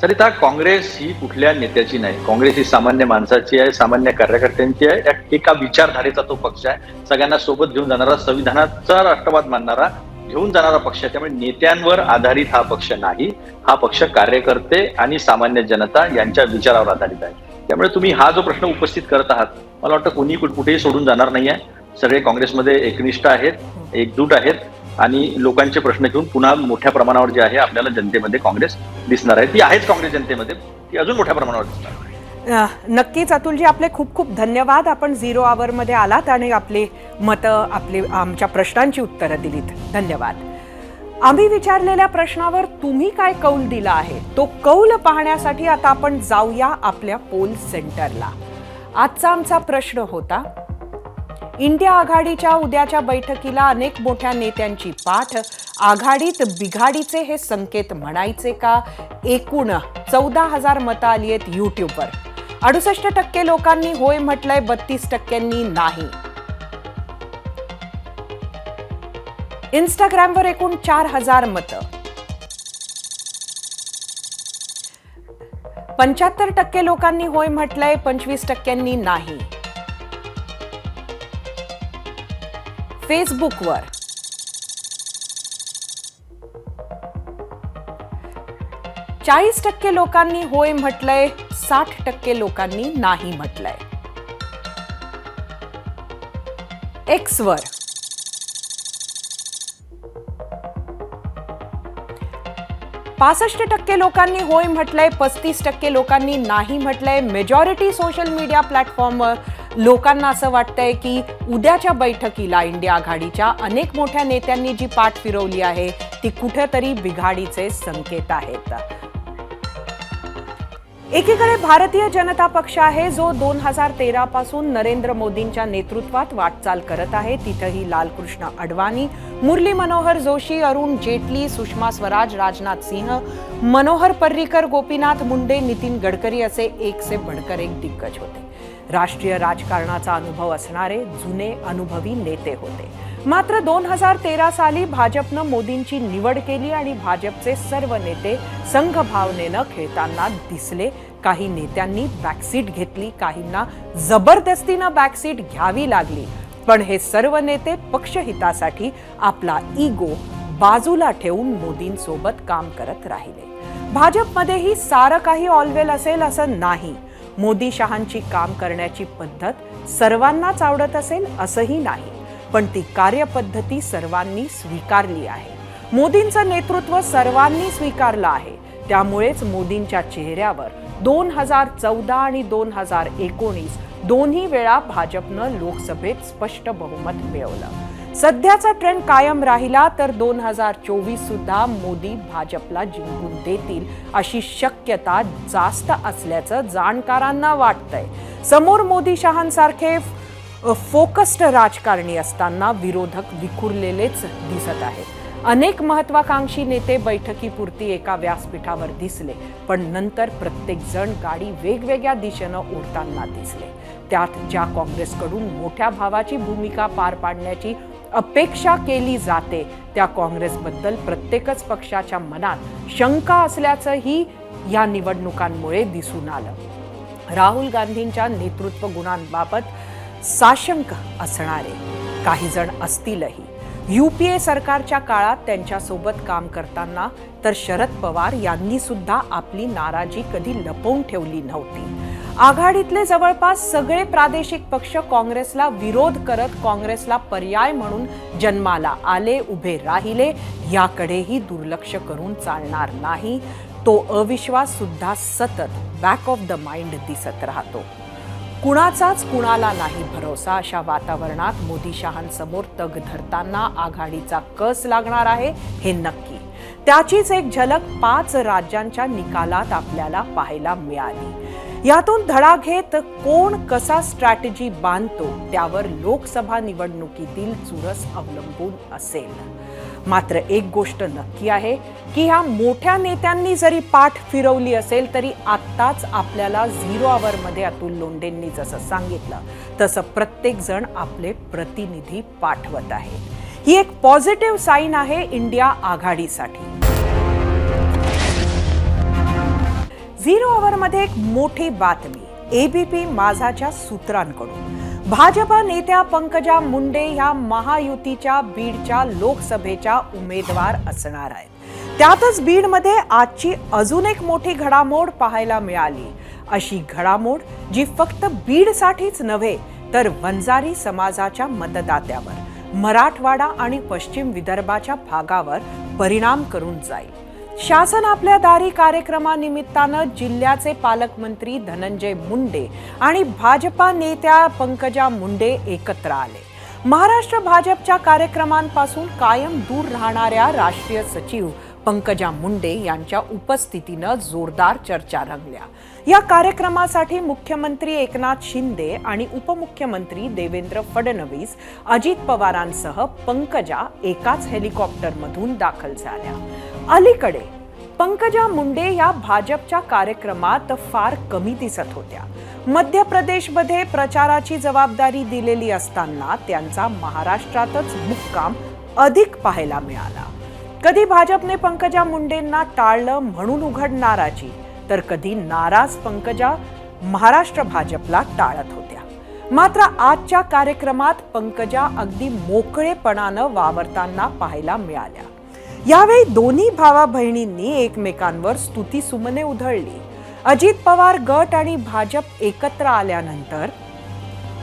सरिता, काँग्रेस ही कुठल्या नेत्याची नाही. काँग्रेस ही सामान्य माणसाची आहे, सामान्य कार्यकर्त्यांची आहे. एका विचारधारेचा तो पक्ष आहे. सगळ्यांना सोबत घेऊन जाणारा, संविधानाचा राष्ट्रवाद मानणारा, घेऊन जाणारा पक्ष आहे. त्यामुळे नेत्यांवर आधारित हा पक्ष नाही. हा पक्ष कार्यकर्ते आणि सामान्य जनता यांच्या विचारावर आधारित आहे. त्यामुळे तुम्ही हा जो प्रश्न उपस्थित करत आहात, मला वाटतं कोणी कुठेही सोडून जाणार नाही आहे. सगळे काँग्रेसमध्ये एकनिष्ठ आहेत, एकजूट आहेत, आणि लोकांचे प्रश्न घेऊन पुन्हा मोठ्या प्रमाणावर जे आहे आपल्याला जनतेमध्ये काँग्रेस दिसणार आहे. ती आहेच काँग्रेस जनतेमध्ये, ती अजून मोठ्या प्रमाणावर दिसणार. नक्कीच अतुलजी, आपले खूप खूप धन्यवाद. आपण 0 आवरमध्ये आलात आणि आपली मतं, आमच्या प्रश्नांची उत्तरं दिलीत. धन्यवाद. आम्ही विचारलेल्या प्रश्नावर तुम्ही काय कौल दिला आहे तो कौल पाहण्यासाठी आता आपण जाऊया आपल्या पोल सेंटरला. आजचा आमचा प्रश्न होता, इंडिया आघाडीच्या उद्याच्या बैठकीला अनेक मोठ्या नेत्यांची पाठ, आघाडीत बिघाडीचे हे संकेत म्हणायचे का? एकूण 14,000 मतं आली आहेत यूट्यूबवर. 68% लोकांनी होय म्हटलंय, 32% नाही. इंस्टाग्रामवर एकूण 4,000 मतं. 75% लोकांनी होय म्हटलंय, 25% नाही. फेसबुकवर 40% लोकांनी होय म्हटलंय, 60% लोकांनी नाही म्हटलंय. एक्सवर 65% लोकांनी होय म्हटलंय, 35% लोकांनी नाही म्हटलंय. मेजॉरिटी सोशल मीडिया प्लॅटफॉर्मवर लोकांना असं वाटतंय की उद्याच्या बैठकीला इंडिया आघाडीच्या अनेक मोठ्या नेत्यांनी जी पाठ फिरवली आहे ती कुठेतरी बिघाडीचे संकेत आहेत. एकीकडे भारतीय जनता पक्ष आहे जो 2013 पासून नरेंद्र मोदींच्या नेतृत्वात वाटचाल करत आहे. तिथेही लालकृष्ण अडवाणी, मुरली मनोहर जोशी, अरुण जेटली, सुषमा स्वराज, राजनाथ सिंह, मनोहर पर्रीकर, गोपीनाथ मुंडे, नितीन गडकरी असे एक से बढ़कर एक दिग्गज होते. राष्ट्रीय राजकारणाचा अनुभव असणारे जुने अनुभवी नेते होते. मात्र 2013 साली भाजपनं मोदींची निवड केली आणि भाजपचे सर्व नेते संघभावनेनं खेळताना दिसले. काही नेत्यांनी बॅकसीट घेतली, काहींना जबरदस्तीनं बॅकसीट घ्यावी लागली. पण हे सर्व नेते पक्षहितासाठी आपला इगो बाजूला ठेवून मोदींसोबत काम करत राहिले. भाजपमध्येही सारं काही ऑलवेल असेल असं नाही. मोदी शहांची काम करण्याची पद्धत सर्वांनाच आवडत असेल असंही नाही, पण ती कार्यपद्धती सर्वांनी स्वीकारली आहे. मोदींचं नेतृत्व सर्वांनी स्वीकारलं आहे. त्यामुळेच मोदींच्या चेहऱ्यावर 2014 आणि 2019 दोन्ही वेळा भाजपनं लोकसभेत स्पष्ट बहुमत मिळवलं. सध्याचा ट्रेंड कायम राहिला तर 2024 सुद्धा मोदी भाजपला जिंकून देतील अशी शक्यता जास्त असल्याचं जाणकारांना वाटतंय. समोर मोदी शहांसारखे फोकस्ड राजकारणी असताना विरोधक विखुरलेलेच दिसत आहेत. अनेक महत्वाकांक्षी नेते बैठकीपुरती एका व्यासपीठावर दिसले, पण नंतर प्रत्येक जण गाडी वेगवेगळ्या दिशेनं ओढताना दिसले. त्यात ज्या काँग्रेसकडून मोठ्या भावाची भूमिका पार पाडण्याची अपेक्षा केली जाते त्या काँग्रेसबद्दल प्रत्येकच पक्षाच्या मनात शंका असल्याचंही या निवडणुकांमुळे दिसून आलं. राहुल गांधींच्या नेतृत्व गुणांबाबत साशंक असणारे काही जण असतीलही. UPA सरकारच्या काळात त्यांच्यासोबत काम करताना तर शरद पवार यांनी सुद्धा आपली नाराजी कधी लपवून ठेवली नव्हती. आघाडीतले जवळपास सगळे प्रादेशिक पक्ष काँग्रेसला विरोध करत काँग्रेसला पर्याय म्हणून जन्माला आले, उभे राहिले. याकडेही दुर्लक्ष करून चालणार नाही. तो अविश्वास सुद्धा सतत बॅक ऑफ द माइंड दिसत राहतो. कुणाचाच कुणाला नाही भरोसा अशा वातावरणात मोदी शहांसमोर तग धरताना आघाडीचा कस लागणार आहे हे नक्की. त्याचीच एक झलक 5 राज्यांच्या निकालात आपल्याला पाहायला मिळाली. यातून धडा घेत कोण कसा स्ट्रॅटेजी बांधतो त्यावर लोकसभा निवडणुकीतील चुरस अवलंबून असेल. मात्र एक गोष्ट नक्की आहे की ह्या मोठ्या नेत्यांनी जरी पाठ फिरवली असेल तरी आत्ताच आपल्याला 0 आवरमध्ये अतुल लोंढेंनी जसं सांगितलं तसं प्रत्येक जण आपले प्रतिनिधी पाठवत आहे. ही एक पॉझिटिव्ह साईन आहे इंडिया आघाडीसाठी. 0 आवरमध्ये एक मोठी बातमी ABP माझाच्या सूत्रांकडून. भाजपा नेत्या पंकजा मुंडे ह्या महायुतीच्या बीडच्या लोकसभेच्या उमेदवार असणार आहेत. त्यातच बीडमध्ये आजची अजून एक मोठी घडामोड पाहायला मिळाली. अशी घडामोड जी फक्त बीडसाठीच नव्हे तर वंजारी समाजाच्या मतदात्यावर, मराठवाडा आणि पश्चिम विदर्भाच्या भागावर परिणाम करून जाईल. शासन आपल्या दारी कार्यक्रमानिमित्तानं जिल्ह्याचे पालकमंत्री धनंजय मुंडे आणि भाजपा नेत्या पंकजा मुंडे एकत्र आले. महाराष्ट्र भाजपच्या कार्यक्रमांपासून कायम दूर राहणाऱ्या राष्ट्रीय सचिव पंकजा मुंडे यांच्या उपस्थितीनं जोरदार चर्चा रंगल्या. या कार्यक्रमासाठी मुख्यमंत्री एकनाथ शिंदे आणि उपमुख्यमंत्री देवेंद्र फडणवीस, अजित पवारांसह पंकजा एकाच हेलिकॉप्टरमधून दाखल झाल्या. अलीकडे पंकजा मुंडे या भाजपच्या कार्यक्रमात फार कमी दिसत होत्या. मध्य प्रदेशमध्ये प्रचाराची जबाबदारी दिलेली असताना त्यांचा महाराष्ट्रातच मुक्काम अधिक पाहायला मिळाला. कधी भाजपने पंकजा मुंडेंना टाळलं म्हणून उघड नाराजी, तर कधी नाराज पंकजा महाराष्ट्र भाजपला टाळत होत्या. मात्र आजच्या कार्यक्रमात पंकजा अगदी मोकळेपणानं वावरताना पाहायला मिळाल्या. यावेळी दोन्ही भावा बहिणींनी एकमेकांवर स्तुतीसुमने उधळली. अजित पवार गट आणि भाजप एकत्र आल्यानंतर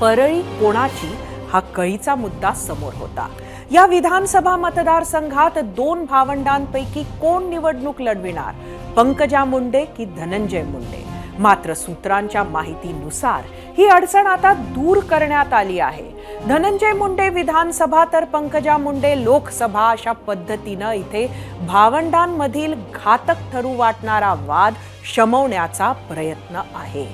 परळी कोणाची हा कळीचा मुद्दा समोर होता. या विधानसभा मतदारसंघात 2 भावंडांपैकी कोण निवडणूक लढविणार, पंकजा मुंडे की धनंजय मुंडे? मात्र सूत्रांच्या माहितीनुसार ही अडचण आता दूर करण्यात आली आहे. धनंजय मुंडे विधानसभा तर पंकजा मुंडे लोकसभा अशा पद्धतीनं इथे भावंडांमधील घातक ठरू वाटणारा वाद शमवण्याचा प्रयत्न आहे.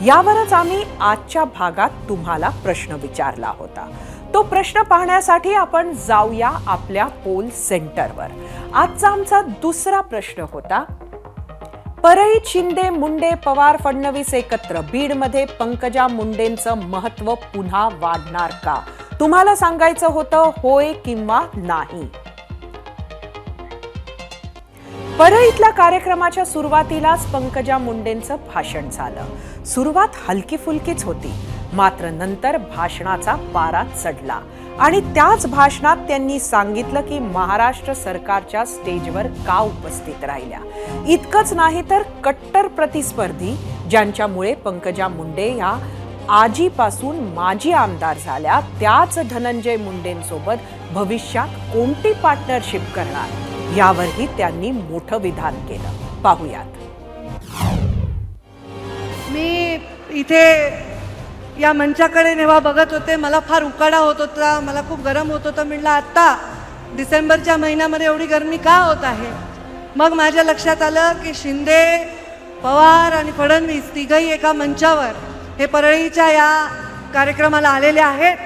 यावरच आम्ही आजच्या भागात तुम्हाला प्रश्न विचारला होता. तो प्रश्न पाहण्यासाठी आपण जाऊया आपल्या पोल सेंटरवर. आजचा आमचा दुसरा प्रश्न होता, परळीत शिंदे मुंडे पवार फडणवीस एकत्र, बीडमध्ये पंकजा मुंडेंचं महत्व पुन्हा वाढणार का? तुम्हाला सांगायचं होतं होय किंवा नाही. परळीतल्या कार्यक्रमाच्या सुरुवातीलाच पंकजा मुंडेंचं भाषण झालं. सुरुवात हलकी फुलकीच होती, मात्र नंतर भाषणाचा पारा चढला आणि त्याच भाषणात त्यांनी सांगितलं की महाराष्ट्र सरकारच्या स्टेजवर का उपस्थित राहिल्या. इतकंच नाही तर कट्टर प्रतिस्पर्धी ज्यांच्यामुळे पंकजा मुंडे या आजीपासून माजी आमदार झाल्या, त्याच धनंजय मुंडेंसोबत भविष्यात कोणती पार्टनरशिप करणार यावरही त्यांनी मोठं विधान केलं. पाहूयात. मी इथे या मंचाकडे जेव्हा बघत होते मला फार उकाडा होत होता, मला खूप गरम होत होतं. म्हटलं आत्ता डिसेंबरच्या महिन्यामध्ये एवढी गरमी का होत आहे? मग माझ्या लक्षात आलं की शिंदे, पवार आणि फडणवीस तिघही एका मंचावर हे परळीच्या या कार्यक्रमाला आलेले आहेत.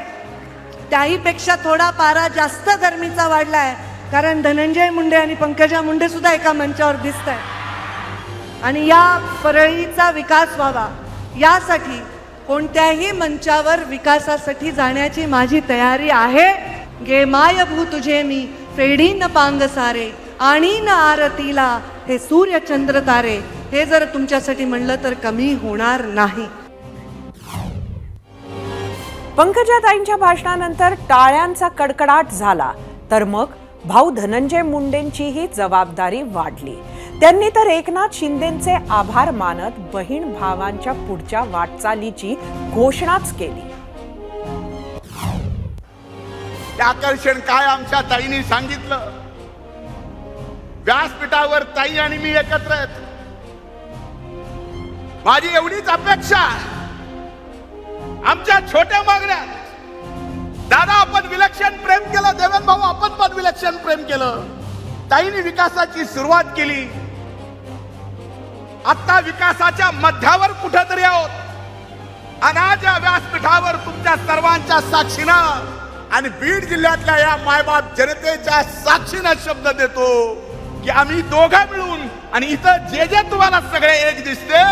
त्याहीपेक्षा थोडा पारा जास्त गरमीचा वाढला आहे, कारण धनंजय मुंडे आणि पंकजा मुंडे सुद्धा एका मंचावर दिसत आहेत. आणि या परळीचा विकास व्हावा यासाठी कोणत्याही मंचावर विकासासाठी जाण्याची माझी तयारी आहे. गे माय भू तुझे मी फेडीन पांग सारे आणि न आरतीला हे सूर्य चंद्र तारे, हे जर तुमच्यासाठी म्हणलं तर कमी होणार नाही. पंकजाताईंच्या भाषणानंतर टाळ्यांचा कडकडाट झाला, तर मग भाऊ धनंजय मुंडेंचीही जबाबदारी वाढली. त्यांनी तर एकनाथ शिंदेंचे आभार मानत बहीण भावांच्या पुढच्या वाटचालीची घोषणाच केली. आकर्षण काय आमच्या ताईंनी सांगितलं. व्यासपीठावर ताई आणि मी एकत्र आहेत. माझी एवढीच अपेक्षा, आमच्या छोट्या मागण्या, दादा आपण विलक्षण प्रेम केलं, देवेंद्र भाऊ आपण पण विलक्षण प्रेम केलं, ताईंनी विकासाची सुरुवात केली. आता विकासाच्या मध्यावर कुठेतरी आहोत. अनाच्या व्यासपीठावर तुमच्या सर्वांच्या साक्षीनं आणि बीड जिल्ह्यातल्या या मायबाप जनतेच्या साक्षीनं शब्द देतो की आम्ही दोघं मिळून आणि इथं जे जे तुम्हाला सगळे एक दिसते,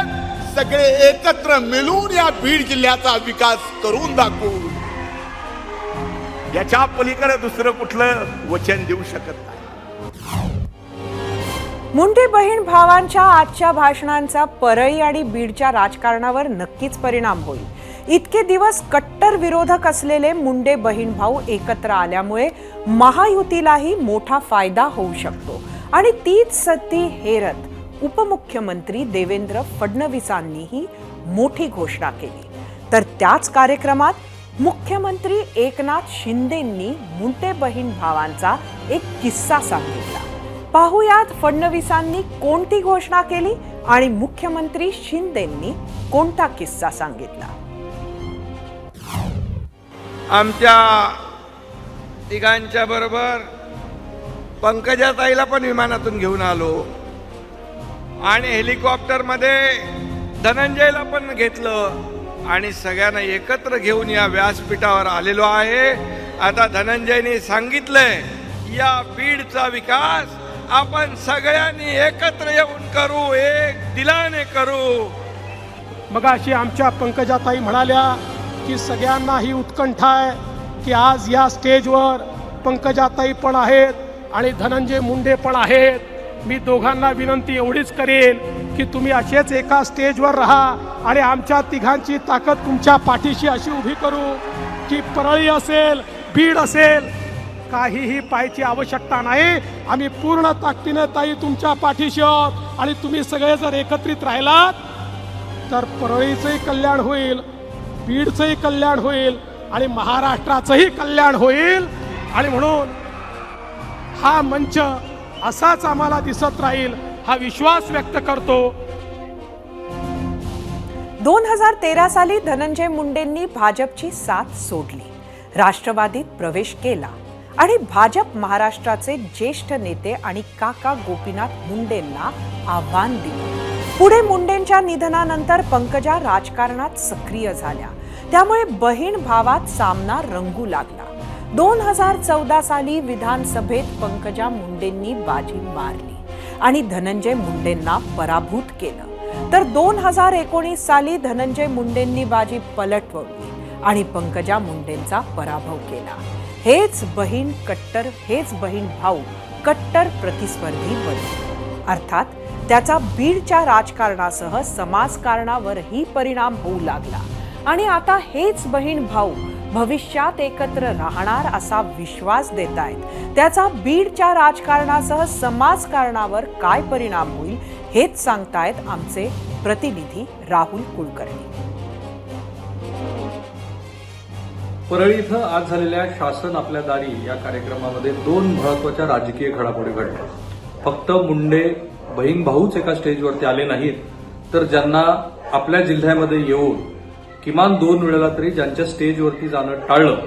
सगळे एकत्र मिळून या बीड जिल्ह्याचा विकास करून दाखवू. याच्या पलीकडे दुसरं कुठलं वचन देऊ शकत नाही. मुंडे बहीण भावांच्या आजच्या भाषणांचा परळी आणि बीडच्या राजकारणावर नक्कीच परिणाम होईल. इतके दिवस कट्टर विरोधक असलेले मुंडे बहीण भाऊ एकत्र आल्यामुळे महायुतीलाही मोठा फायदा होऊ शकतो आणि तीच संधी हेरत उपमुख्यमंत्री देवेंद्र फडणवीसांनीही मोठी घोषणा केली. तर त्याच कार्यक्रमात मुख्यमंत्री एकनाथ शिंदेंनी मुंडे बहीण भावांचा एक किस्सा सांगितला. पाहुयात फडणवीसांनी कोणती घोषणा केली आणि मुख्यमंत्री शिंदेंनी कोणता किस्सा सांगितला. आमच्या तिघांच्या बरोबर पंकजाताईला पण विमानातून घेऊन आलो आणि हेलिकॉप्टरमध्ये धनंजयला पण घेतलं आणि सगळ्यांना एकत्र घेऊन या व्यासपीठावर आलेलो आहे. आता धनंजयने सांगितलंय या बीडचा विकास आपण सगळ्यांनी एकत्र येऊन करू, एक दिलाने करू. मग अशी आमच्या पंकजाताई म्हणाल्या की सगळ्यांना ही उत्कंठा आहे की आज या स्टेजवर पंकजाताई पण आहेत आणि धनंजय मुंडे पण आहेत. मी दोघांना विनंती एवढीच करेन की तुम्ही असेच एका स्टेजवर राहा आणि आमच्या तिघांची ताकद तुमच्या पाठीशी अशी उभी करू की परळी असेल, बीड असेल, काहीही पाहायची आवश्यकता नाही. आम्ही पूर्ण ताकदीने ताई तुमच्या पाठीशी आहोत आणि तुम्ही सगळे जर एकत्रित राहिलात तर परळीचंही कल्याण होईल, बीडचंही कल्याण होईल आणि महाराष्ट्राचंही कल्याण होईल. आणि म्हणून हा मंच असाच आम्हाला दिसत राहील हा विश्वास व्यक्त करतो. 2013 साली धनंजय मुंडेंनी भाजपची साथ सोडली. राष्ट्रवादीत प्रवेश केला आणि भाजप महाराष्ट्राचे ज्येष्ठ नेते आणि काका गोपीनाथ मुंडेंना आव्हान दिलं. पुढे मुंडेंच्या निधनानंतर पंकजा राजकारणात सक्रिय झाल्या. त्यामुळे बहीण भावात सामना रंगू लागला. 2014 साली विधानसभेत पंकजा मुंडेंनी बाजी मारली आणि धनंजय मुंडेंना पराभूत केलं. तर 2019 साली धनंजय मुंडेंनी बाजी पलटवली आणि पंकजा मुंडेंचा पराभव केला. हेच बहीण भाऊ कट्टर प्रतिस्पर्धी बनले. अर्थात त्याचा बीडच्या राजकारणासह समाजकारणावरही परिणाम होऊ लागला आणि आता हेच बहीण भाऊ भविष्यात एकत्र राहणार असा विश्वास देतायत. त्याचा बीडच्या राजकारणासह समाजकारणावर काय परिणाम होईल हेच सांगतायत आमचे प्रतिनिधी राहुल कुलकर्णी. परळी इथं आज झालेल्या शासन आपल्या दारी या कार्यक्रमामध्ये 2 महत्वाच्या राजकीय घडामोडी घडल्या. फक्त मुंडे बहीण भाऊच एका स्टेजवरती आले नाहीत, तर ज्यांना आपल्या जिल्ह्यामध्ये येऊन किमान 2 वेळेला तरी ज्यांच्या स्टेजवरती जाणं टाळलं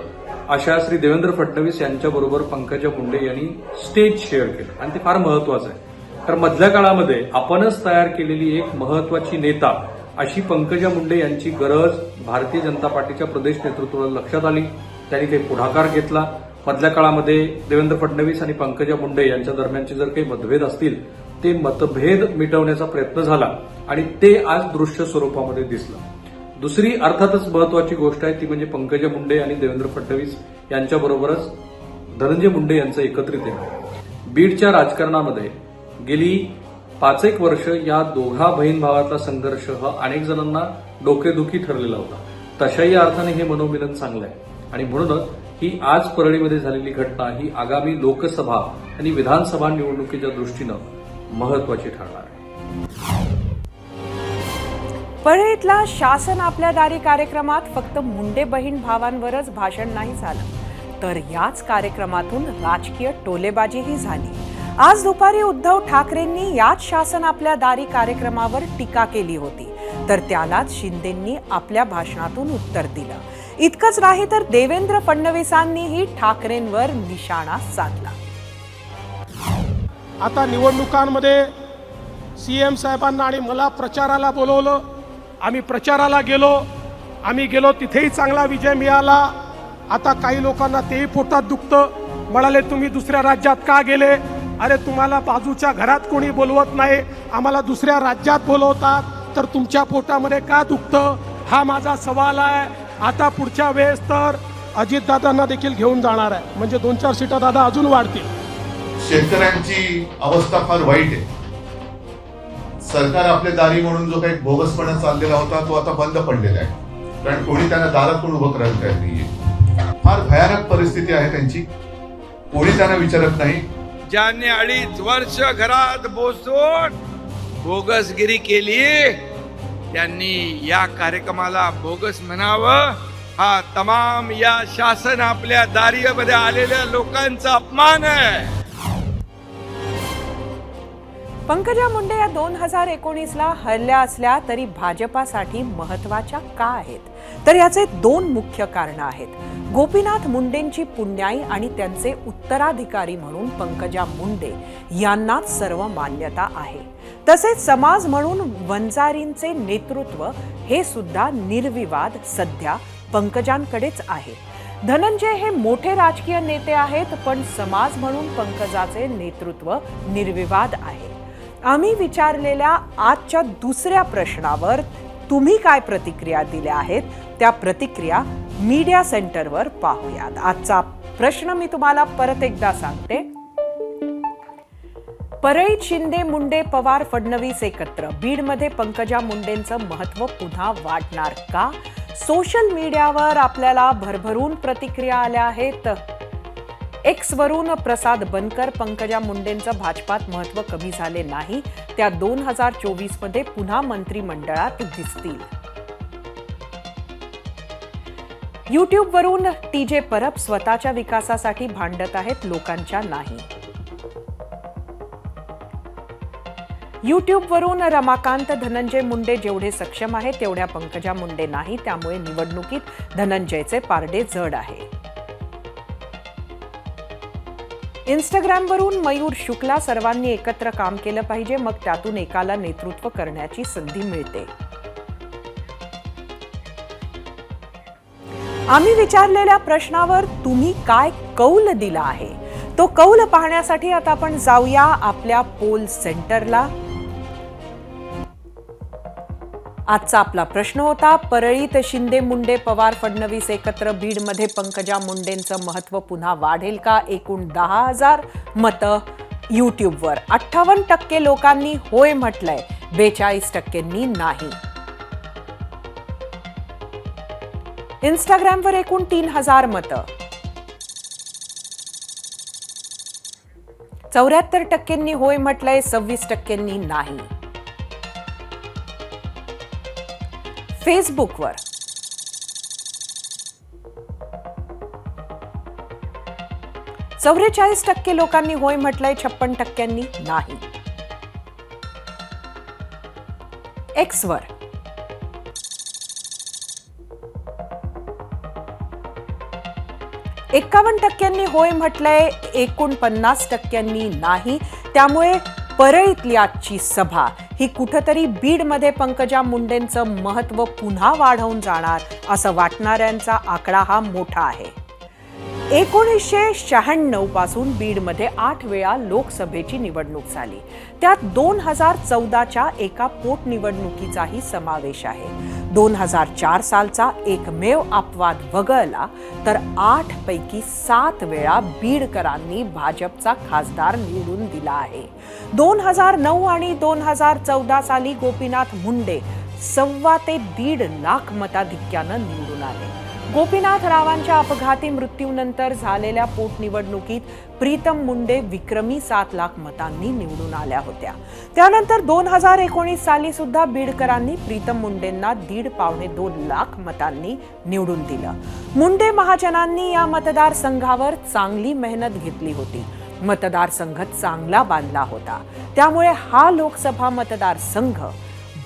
अशा श्री देवेंद्र फडणवीस यांच्याबरोबर पंकजा मुंडे यांनी स्टेज शेअर केलं. आणि ते फार महत्वाचं आहे, कारण मधल्या काळामध्ये आपणच तयार केलेली एक महत्वाची नेता अशी पंकजा मुंडे यांची गरज भारतीय जनता पार्टीच्या प्रदेश नेतृत्वाला लक्षात आली. त्यांनी काही पुढाकार घेतला. मधल्या काळामध्ये देवेंद्र फडणवीस आणि पंकजा मुंडे यांच्या दरम्यानचे जर काही मतभेद असतील ते मतभेद मिटवण्याचा प्रयत्न झाला आणि ते आज दृश्य स्वरूपामध्ये दिसलं. दुसरी अर्थातच महत्वाची गोष्ट आहे ती म्हणजे पंकजा मुंडे आणि देवेंद्र फडणवीस यांच्याबरोबरच धनंजय मुंडे यांचं एकत्रित येणं. बीडच्या राजकारणामध्ये गेली 5-1 वर्ष या दोघा बहीण भावातला संघर्ष हा अनेक जणांना डोकेदुखी ठरलेला होता. तशाही अर्थाने हे मनोमिलन चांगलं आहे आणि म्हणूनच ही आज परळीमध्ये झालेली घटना ही आगामी लोकसभा आणि विधानसभा निवडणुकीच्या दृष्टीनं महत्वाची ठरणार आहे. परळीतला शासन आपल्या दारी कार्यक्रमात फक्त मुंडे बहीण भावांवरच भाषण नाही झालं, तर याच कार्यक्रमातून राजकीय टोलेबाजीही झाली. आज दुपारी उद्धव ठाकरेंनी याच शासन आपल्या दारी कार्यक्रमावर टीका केली होती, तर त्यालाच शिंदेंनी आपल्या भाषणातून उत्तर दिलं. इतकंच नाही तर देवेंद्र फडणवीसांनीही ठाकरेंवर निशाणा साधला. आता निवडणुकांमध्ये सीएम साहेबांना आणि मला प्रचाराला बोलवलं. आम्ही प्रचाराला गेलो. आम्ही गेलो तिथेही चांगला विजय मिळाला. आता काही लोकांना तेही पोटात दुखतं. म्हणाले तुम्ही दुसऱ्या राज्यात का गेले? अरे तुम्हाला बाजूच्या घरात कोणी बोलवत नाही, आम्हाला दुसऱ्या राज्यात बोलवतात, तर तुमच्या पोटामध्ये का दुखतं? हा माझा सवाल आहे. आता पुढच्या वेळेस तर अजितदादांना देखील घेऊन जाणार आहे, म्हणजे 2-4 सीटा दादा अजून वाढतील. शेतकऱ्यांची अवस्था फार वाईट आहे. सरकार आपल्या दारी म्हणून जो काही बोगसपणा चाललेला होता तो आता बंद पडलेला आहे, कारण कोणी त्यांना दारात पण उभं करायला तयार नाहीये. फार भयानक परिस्थिती आहे त्यांची. कोणी त्यांना विचारत नाही. ज्यांनी 2.5 वर्ष घरात बसून बोगसगिरी केली त्यांनी या कार्यक्रमाला बोगस म्हणावं. हा तमाम या शासन आपल्या दारीमध्ये आलेल्या लोकांचा अपमान आहे. पंकजा मुंडे या 2019ला हरल्या असल्या तरी भाजपासाठी महत्वाच्या का आहेत? तर याचे 2 मुख्य कारणं आहेत. गोपीनाथ मुंडेंची पुण्याई आणि त्यांचे उत्तराधिकारी म्हणून पंकजा मुंडे यांनाच सर्व मान्यता आहे. तसेच समाज म्हणून वंजारींचे नेतृत्व हे सुद्धा निर्विवाद सध्या पंकजांकडेच आहे. धनंजय हे मोठे राजकीय नेते आहेत, पण समाज म्हणून पंकजाचे नेतृत्व निर्विवाद आहे. आम्ही विचारलेल्या आजच्या दुसऱ्या प्रश्नावर तुम्ही काय प्रतिक्रिया दिल्या आहेत त्या प्रतिक्रिया मीडिया सेंटरवर पाहूयात. आजचा प्रश्न मी तुम्हाला परत एकदा सांगते. परळीत शिंदे मुंडे पवार फडणवीस एकत्र, बीडमध्ये पंकजा मुंडेंचं महत्व पुन्हा वाढणार का? सोशल मीडियावर आपल्याला भरभरून प्रतिक्रिया आल्या आहेत. एक्स वरून प्रसाद बनकर, पंकजा मुंडेंचं भाजपात महत्व कमी झाले नाही, त्या 2024 मध्ये पुन्हा मंत्रिमंडळात दिसतील. युट्यूब वरून टीजे परब, स्वतःच्या विकासासाठी भांडत आहेत, लोकांच्या नाही. युट्यूब वरून रमाकांत, धनंजय मुंडे जेवढे सक्षम आहे तेवढ्या पंकजा मुंडे नाही, त्यामुळे निवडणुकीत धनंजयचे पारडे जड आहे. इंस्टाग्रामवरून मयूर शुक्ला, सर्वांनी एकत्र काम केलं पाहिजे, मग त्यातून एकाला नेतृत्व करण्याची संधी मिळते. आम्ही विचारलेल्या प्रश्नावर तुम्ही काय कौल दिला आहे, तो कौल पाहण्यासाठी आता आपण जाऊया आपल्या पोल सेंटरला. आजचा आपला प्रश्न होता, परळीत शिंदे मुंडे पवार फडणवीस एकत्र, बीडमध्ये पंकजा मुंडेंचं महत्व पुन्हा वाढेल का? एकूण 10,000 मतं युट्यूबवर. 58% लोकांनी होय म्हटलंय, 42%नी नाही. इंस्टाग्रामवर एकूण 3,000 मतं. 74%नी होय म्हटलंय, 26%नी नाही. फेसबुकवर - 44% लोकांनी होय म्हटलंय, 56%नी नाही. एक्सवर - 51%नी होय म्हटलंय, 49%नी नाही. त्यामुळे परळीतली आजची सभा ही कुठंतरी बीडमध्ये पंकजा मुंडेंचं महत्व पुन्हा वाढवून जाणार असं वाटणाऱ्यांचा आकडा हा मोठा आहे. 1996 पासून बीडमध्ये 8 वेळा लोकसभेची निवडणूक झाली. त्यात 2014च्या एका पोटनिवडणुकीचाही समावेश आहे. 2004 सालचा एकमेव अपवाद वगळला तर 8 पैकी 7 वेळा बीडकरांनी भाजपचा खासदार निवडून दिला आहे. 2009 आणि 2014 साली गोपीनाथ मुंडे 1.25 ते 1.5 लाख मताधिक्यानं निवडून आले. गोपीनाथ रावांच्या अपघाती मृत्यूनंतर झालेल्या पोटनिवडणुकीत प्रीतम मुंडे विक्रमी 7 लाख मतांनी निवडून आल्या होत्या. त्यानंतर 2019 साली सुद्धा बीडकरांनी प्रीतम मुंडेंना 1.5-2 लाख मतांनी निवडून दिलं. मुंडे महाजनांनी या मतदारसंघावर चांगली मेहनत घेतली होती. मतदारसंघ चांगला बांधला होता. त्यामुळे हा लोकसभा मतदारसंघ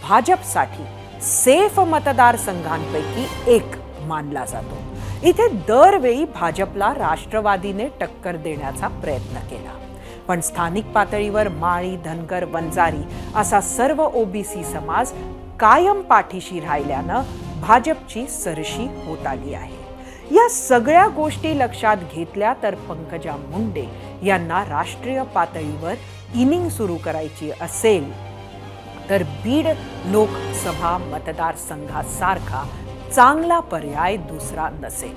भाजपसाठी सेफ मतदारसंघांपैकी एक मानला जातो. इथे दरवेळी भाजपला राष्ट्रवादीने टक्कर देण्याचा प्रयत्न केला, पण स्थानिक पातळीवर माळी, धनगर, वंजारी असा सर्व ओबीसी समाज कायम पाठीशी राहिल्यानं भाजपची सरशी होत आली आहे. या सगळ्या गोष्टी लक्षात घेतल्या तर पंकजा मुंडे यांना राष्ट्रीय पातळीवर इनिंग सुरू करायची असेल तर बीड लोकसभा मतदारसंघासारखा चांगला पर्याय दुसरा नसेल.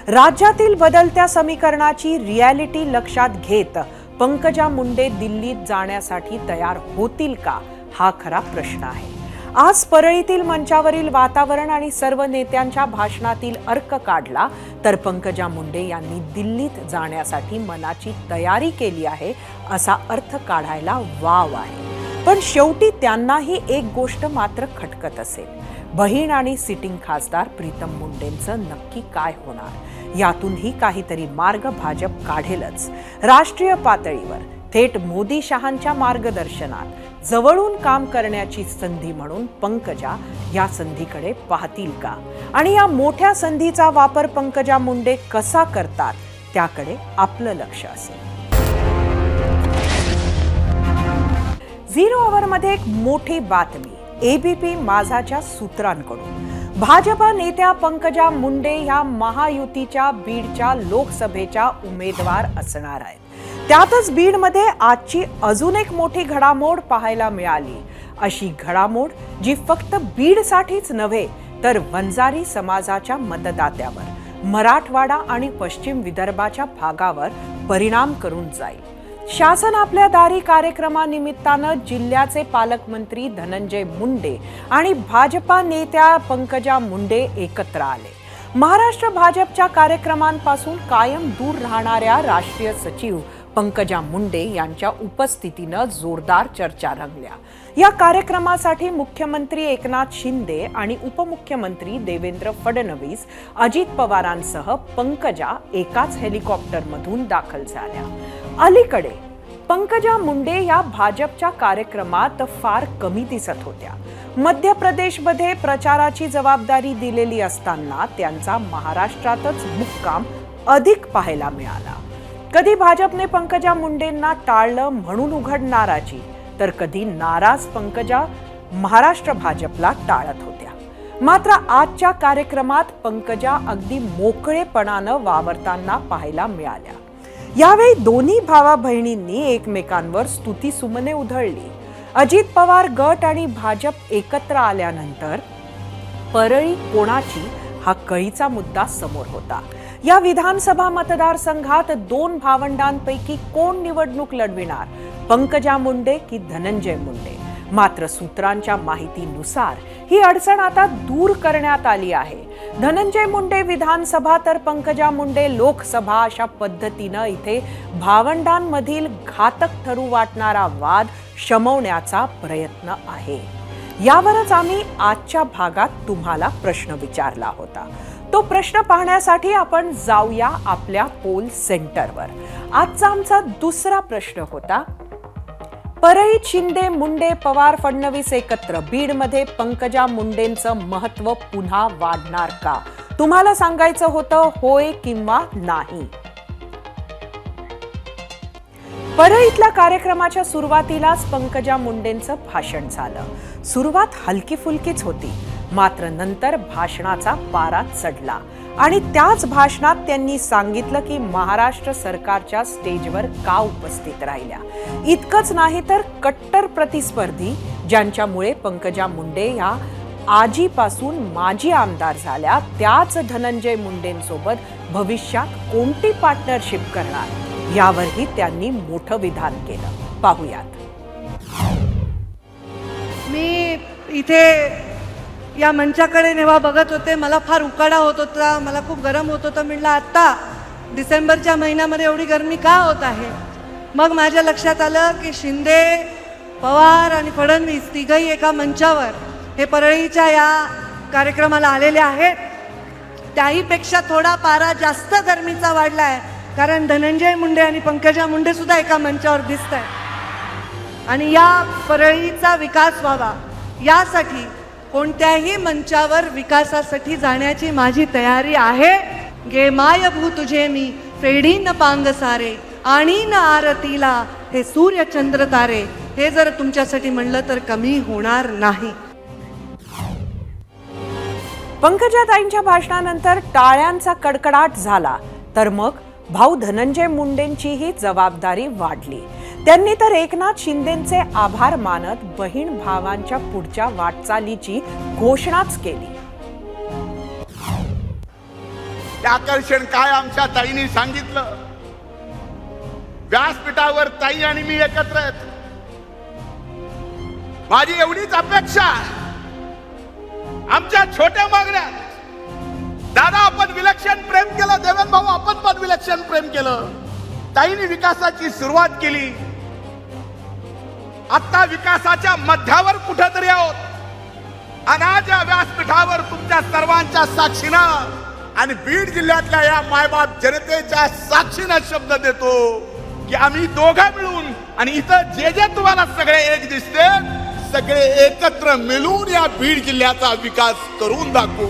राज्यातील बदलत्या समीकरणाची रियालिटी लक्षात घेत पंकजा मुंडे दिल्लीत जाण्यासाठी तयार होतील का, हा खरा प्रश्न आहे. आज परळीतील मंचावरील वातावरण आणि सर्व नेत्यांच्या भाषणातील अर्क काढला तर पंकजा मुंडे यांनी दिल्लीत जाण्यासाठी मनाची तयारी केली आहे असा अर्थ काढायला वाव आहे. पण शेवटी त्यांनाही एक गोष्ट मात्र खटकत असेल, बहीण आणि सिटिंग खासदार प्रीतम मुंडेंचं नक्की काय होणार. यातूनही काहीतरी मार्ग भाजप काढेलच. राष्ट्रीय पातळीवर थेट मोदी शहांच्या मार्गदर्शनात जवळून काम करण्याची संधी म्हणून पंकजा या संधीकडे पाहतील का, आणि या मोठ्या संधीचा वापर पंकजा मुंडे कसा करतात त्याकडे आपलं लक्ष असेल. 0 आवरमध्ये एक मोठी बातमी एबीपी माझाच्या सूत्रांकडून. भाजपा नेत्या पंकजा मुंडे ह्या महायुतीच्या बीडच्या लोकसभेच्या उमेदवार असणार आहेत. त्यातच बीडमध्ये आजची अजून एक मोठी घडामोड पाहायला मिळाली. अशी घडामोड जी फक्त बीडसाठीच नव्हे तर वंजारी समाजाच्या मतदात्यावर, मराठवाडा आणि पश्चिम विदर्भाच्या भागावर परिणाम करून जाईल. शासन आपल्या दारी कार्यक्रमानिमित्तानं जिल्ह्याचे पालकमंत्री धनंजय मुंडे आणि भाजपा नेत्या पंकजा मुंडे एकत्र आले. महाराष्ट्र भाजपच्या कार्यक्रमांपासून कायम दूर राहणाऱ्या राष्ट्रीय सचिव पंकजा मुंडे यांच्या उपस्थितीनं जोरदार चर्चा रंगल्या. या कार्यक्रमासाठी मुख्यमंत्री एकनाथ शिंदे आणि उपमुख्यमंत्री देवेंद्र फडणवीस, अजित पवारांसह पंकजा एकाच हेलिकॉप्टरमधून दाखल झाल्या. अलीकडे पंकजा मुंडे या भाजपच्या कार्यक्रमात फार कमी दिसत होत्या. मध्य प्रदेशमध्ये प्रचाराची जबाबदारी दिलेली असताना त्यांचा महाराष्ट्रातच मुक्काम अधिक पाहायला मिळाला. कधी भाजपने पंकजा मुंडेंना टाळलं म्हणून उघड नाराजी, तर कधी नाराज पंकजा महाराष्ट्र भाजपला टाळत होत्या. मात्र आजच्या कार्यक्रमात पंकजा अगदी मोकळेपणानं वावरताना पाहायला मिळाल्या. यावेळी दोन्ही भावा बहिणींनी एकमेकांवर स्तुतीसुमने उधळली. अजित पवार गट आणि भाजप एकत्र आल्यानंतर परळी कोणाची हा कळीचा मुद्दा समोर होता. या विधानसभा मतदारसंघात दोन भावंडांपैकी कोण निवडणूक लढविणार, पंकजा मुंडे की धनंजय मुंडे? मात्र सूत्रांच्या माहितीनुसार ही अडचण आता दूर करण्यात आली आहे. धनंजय मुंडे विधानसभा तर पंकजा मुंडे लोकसभा अशा पद्धतीनं इथे भावंडांमधील घातक ठरू वाटणारा वाद शमवण्याचा प्रयत्न आहे. यावरच आम्ही आजच्या भागात तुम्हाला प्रश्न विचारला होता. तो प्रश्न पाहण्यासाठी आपण जाऊया आपल्या पोल सेंटरवर. आजचा आमचा दुसरा प्रश्न होता, परळीत शिंदे मुंडे पवार फडणवीस एकत्र, बीडमध्ये पंकजा मुंडेंचं महत्व पुन्हा वाढणार का? तुम्हाला सांगायचं होतं होय किंवा नाही. परळीतल्या कार्यक्रमाच्या सुरुवातीलाच पंकजा मुंडेंचं भाषण झालं. सुरुवात हलकी फुलकीच होती, मात्र नंतर भाषणाचा पारा चढला आणि त्याच भाषणात त्यांनी सांगितलं की महाराष्ट्र सरकारच्या स्टेजवर का उपस्थित राहिल्या. इतकंच नाही तर कट्टर प्रतिस्पर्धी ज्यांच्यामुळे पंकजा मुंडे ह्या आजीपासून माजी आमदार झाल्या, त्याच धनंजय मुंडेंसोबत भविष्यात कोणती पार्टनरशिप करणार यावरही त्यांनी मोठं विधान केलं. पाहूयात. मी इथे या मंचाकडे जेव्हा बघत होते मला फार उकाडा होत होता, मला खूप गरम होत होतं. म्हटलं आत्ता डिसेंबरच्या महिन्यामध्ये एवढी गरमी का होत आहे? मग माझ्या लक्षात आलं की शिंदे, पवार आणि फडणवीस तिघही एका मंचावर हे परळीच्या या कार्यक्रमाला आलेले आहेत. त्याहीपेक्षा थोडा पारा जास्त गरमीचा वाढला आहे, कारण धनंजय मुंडे आणि पंकजा मुंडे सुद्धा एका मंचावर दिसत आहेत. आणि या परळीचा विकास व्हावा यासाठी कोणत्याही मंचावर विकासासाठी जाण्याची माझी तयारी आहे. गे माय भू तुझे मी फेडीन पांग सारे आणि न आरतीला हे सूर्य चंद्र तारे, हे जर तुमच्यासाठी म्हणलं तर कमी होणार नाही. पंकजाताईंच्या भाषणानंतर टाळ्यांचा कडकडाट झाला, तर मग भाऊ धनंजय मुंडेंचीही जबाबदारी वाढली. त्यांनी तर एकनाथ शिंदेंचे आभार मानत बहीण भावांच्या पुढच्या वाटचालीची घोषणाच केली. आकर्षण काय आमच्या ताईंनी सांगितलं. व्यासपीठावर ताई आणि मी एकत्र आहेत. माझी एवढीच अपेक्षा, आमच्या छोट्या मागण्यात, दादा आपण विलक्षण प्रेम केलं, देवेंद्र भाऊ आपण पण विलक्षण प्रेम केलं. ताईंनी विकासाची सुरुवात केली. आता विकासाच्या मध्यावर कुठेतरी आहोत. आणि या व्यासपीठावर तुमच्या सर्वांच्या साक्षीनं आणि बीड जिल्ह्यातल्या या मायबाप जनतेच्या साक्षीनं शब्द देतो की आम्ही दोघं मिळून आणि इथं जे जे तुम्हाला सगळे एक दिसते, सगळे एकत्र मिळून या बीड जिल्ह्याचा विकास करून दाखवू.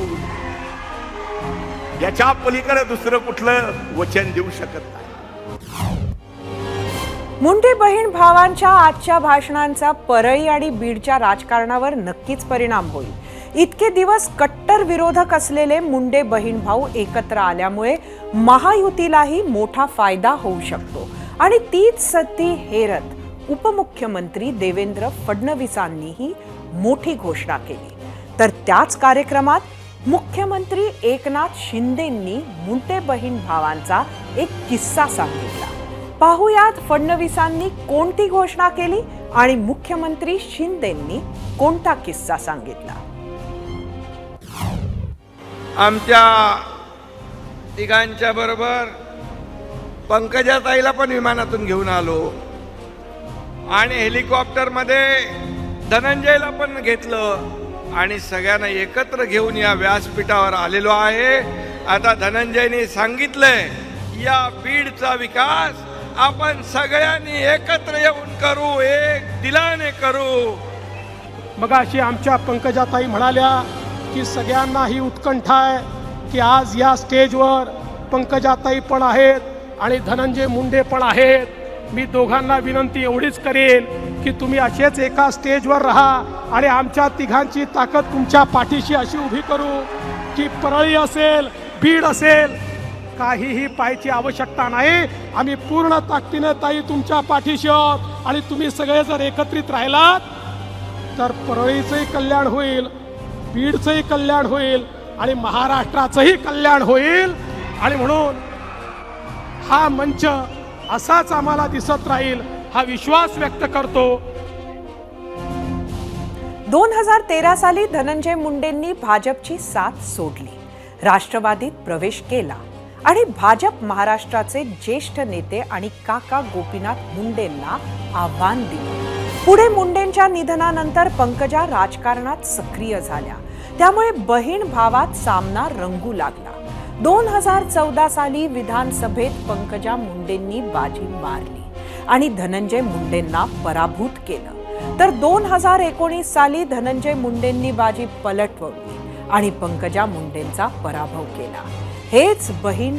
याच्या पलीकडे दुसरं कुठलं वचन देऊ शकत नाही. मुंडे बहीण भावांच्या आजच्या भाषणांचा परळी आणि बीडच्या राजकारणावर नक्कीच परिणाम होईल. इतके दिवस कट्टर विरोधक असलेले मुंडे बहीण भाऊ एकत्र आल्यामुळे महायुतीलाही मोठा फायदा होऊ शकतो. आणि तीच संधी हेरत उपमुख्यमंत्री देवेंद्र फडणवीसांनीही मोठी घोषणा केली. तर त्याच कार्यक्रमात मुख्यमंत्री एकनाथ शिंदेंनी मुंडे बहीण भावांचा एक किस्सा सांगितला. पाहुयात फडणवीसांनी कोणती घोषणा केली आणि मुख्यमंत्री शिंदेंनी कोणता किस्सा सांगितला. आमच्या तिघांच्या बरोबर पंकजाताईला पण विमानातून घेऊन आलो आणि हेलिकॉप्टरमध्ये धनंजयला पण घेतलं आणि सगळ्यांना एकत्र घेऊन या व्यासपीठावर आलेलो आहे. आता धनंजयने सांगितलंय या बीडचा विकास आपण सगळ्यांनी एकत्र येऊन करू, एक दिलाने करू. मगाशी आमच्या पंकजाताई म्हणाल्या की सगळ्यांना ही उत्कंठा आहे की आज या स्टेजवर पंकजाताई पण आहेत आणि धनंजय मुंडे पण आहेत. मी दोघांना विनंती एवढीच करेल की तुम्ही असेच एका स्टेजवर राहा आणि आमच्या तिघांची ताकद तुमच्या पाठीशी अशी उभी करू की परळी असेल, बीड असेल, काहीही पाहायची आवश्यकता नाही. आम्ही पूर्ण ताकदीने ताई तुमच्या पाठीशी आहोत आणि तुम्ही सगळे जर एकत्रित राहिलात तर परळीचंही कल्याण होईल, बीडचंही कल्याण होईल आणि महाराष्ट्राचंही कल्याण होईल. आणि म्हणून हा मंच असाच आम्हाला दिसत राहील हा विश्वास व्यक्त करतो. 2013 साली धनंजय मुंडेंनी भाजपची साथ सोडली, राष्ट्रवादीत प्रवेश केला आणि भाजप महाराष्ट्राचे ज्येष्ठ नेते आणि काका गोपीनाथ मुंडेंना आव्हान दिले. पुढे मुंडेंच्या निधनानंतर पंकजा राजकारणात सक्रिय झाल्या, त्यामुळे बहीण भावात सामना रंगू लागला. 2014 साली विधानसभेत पंकजा मुंडेंनी बाजी मारली आणि धनंजय मुंडेंना पराभूत केलं. तर 2019 साली धनंजय मुंडेंनी बाजी पलटवली आणि पंकजा मुंडेंचा पराभव केला. हेच बहीण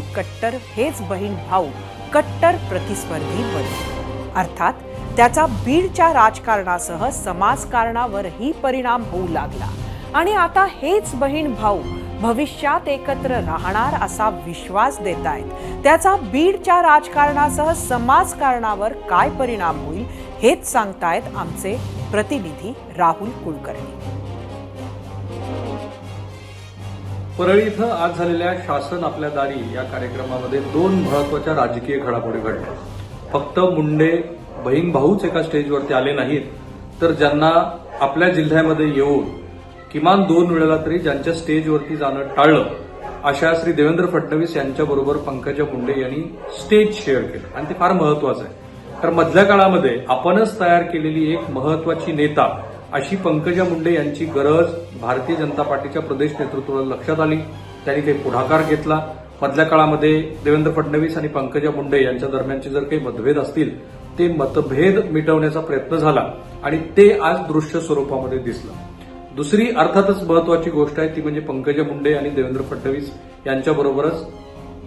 भाऊ कट्टर प्रतिस्पर्धी बनले. अर्थात त्याचा बीडच्या राजकारणासह समाजकारणावरही परिणाम होऊ लागला आणि आता हेच बहीण भाऊ भविष्यात एकत्र राहणार असा विश्वास देतायत. त्याचा बीडच्या राजकारणासह समाजकारणावर काय परिणाम होईल हेच सांगतायत आमचे प्रतिनिधी राहुल कुलकर्णी. परळी इथं आज झालेल्या शासन आपल्या दारी या कार्यक्रमामध्ये 2 महत्वाच्या राजकीय घडामोडी घडल्या. फक्त मुंडे बहीण भाऊच एका स्टेजवरती आले नाहीत, तर ज्यांना आपल्या जिल्ह्यामध्ये येऊन किमान 2 वेळेला तरी ज्यांच्या स्टेजवरती जाणं टाळलं अशा श्री देवेंद्र फडणवीस यांच्याबरोबर पंकजा मुंडे यांनी स्टेज शेअर केलं आणि ते फार महत्वाचं आहे. तर मधल्या काळामध्ये आपणच तयार केलेली एक महत्वाची नेता अशी पंकजा मुंडे यांची गरज भारतीय जनता पार्टीच्या प्रदेश नेतृत्वाला लक्षात आली. त्यांनी काही पुढाकार घेतला. मधल्या काळामध्ये देवेंद्र फडणवीस आणि पंकजा मुंडे यांच्या दरम्यानचे जर काही मतभेद असतील ते मतभेद मिटवण्याचा प्रयत्न झाला आणि ते आज दृश्य स्वरूपामध्ये दिसलं. दुसरी अर्थातच महत्वाची गोष्ट आहे ती म्हणजे पंकजा मुंडे आणि देवेंद्र फडणवीस यांच्याबरोबरच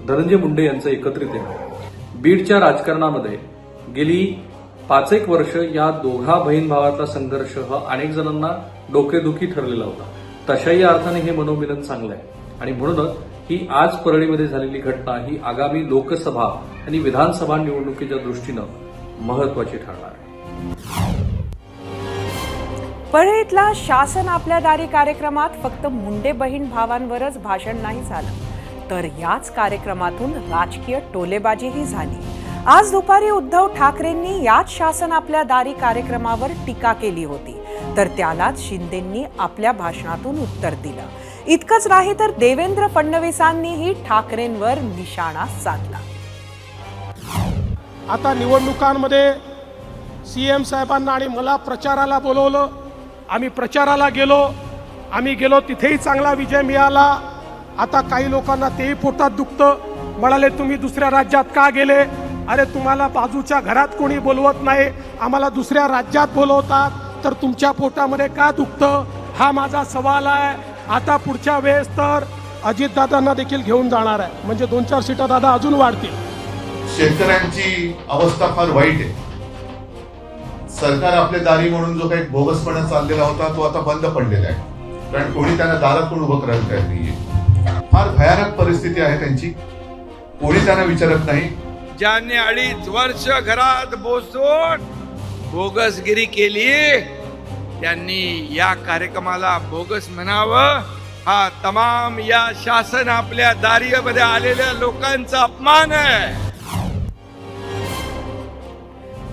धनंजय मुंडे यांचं एकत्रित येणं. बीडच्या राजकारणामध्ये गेली 5-1 वर्ष या दोघा बहीण भावातला संघर्ष हा अनेक जणांना डोकेदुखी ठरलेला होता. तशाही अर्थाने हे मनोमिलन चांगलं आहे आणि म्हणूनच ही आज परळीमध्ये झालेली घटना ही आगामी लोकसभा आणि विधानसभा निवडणुकीच्या दृष्टीनं महत्वाची ठरणार आहे. परळीतला शासन आपल्या दारी कार्यक्रमात फक्त मुंडे बहीण भावांवरच भाषण नाही झालं, तर याच कार्यक्रमातून राजकीय टोलेबाजीही झाली. आज दुपारी उद्धव ठाकरेंनी याच शासन आपल्या दारी कार्यक्रमावर टीका केली होती, तर त्यालाच शिंदेंनी आपल्या भाषणातून उत्तर दिलं. इतकंच नाही तर देवेंद्र फडणवीसांनीही ठाकरेंवर निशाणा साधला. आता निवडणुकांमध्ये सीएम साहेबांना आणि मला प्रचाराला बोलवलं. आम्ही प्रचाराला गेलो. आम्ही गेलो तिथेही चांगला विजय मिळाला. आता काही लोकांना तेही पोटात दुखतं. म्हणाले तुम्ही दुसऱ्या राज्यात का गेले? अरे तुम्हाला बाजूच्या घरात कोणी बोलवत नाही, आम्हाला दुसऱ्या राज्यात बोलवतात, तर तुमच्या पोटामध्ये का दुखतं? हा माझा सवाल आहे. आता पुढच्या वेळेस तर अजितदादांना देखील घेऊन जाणार आहे, म्हणजे 2-4 सीटा दादा अजून वाढतील. शेतकऱ्यांची अवस्था फार वाईट आहे. सरकार आपल्या दारी म्हणून जो काही बोगसपणा चाललेला होता तो आता बंद पडलेला आहे, कारण कोणी त्यांना दारात पण उभं करायला तयार नाहीये. फार भयानक परिस्थिती आहे त्यांची, कोणी त्यांना विचारत नाही. ज्यांनी 2.5 वर्ष घरात बसून बोगसगिरी केली त्यांनी या कार्यक्रमाला बोगस म्हणावं. हा तमाम या शासन आपल्या दारीमध्ये आलेल्या लोकांचा अपमान आहे.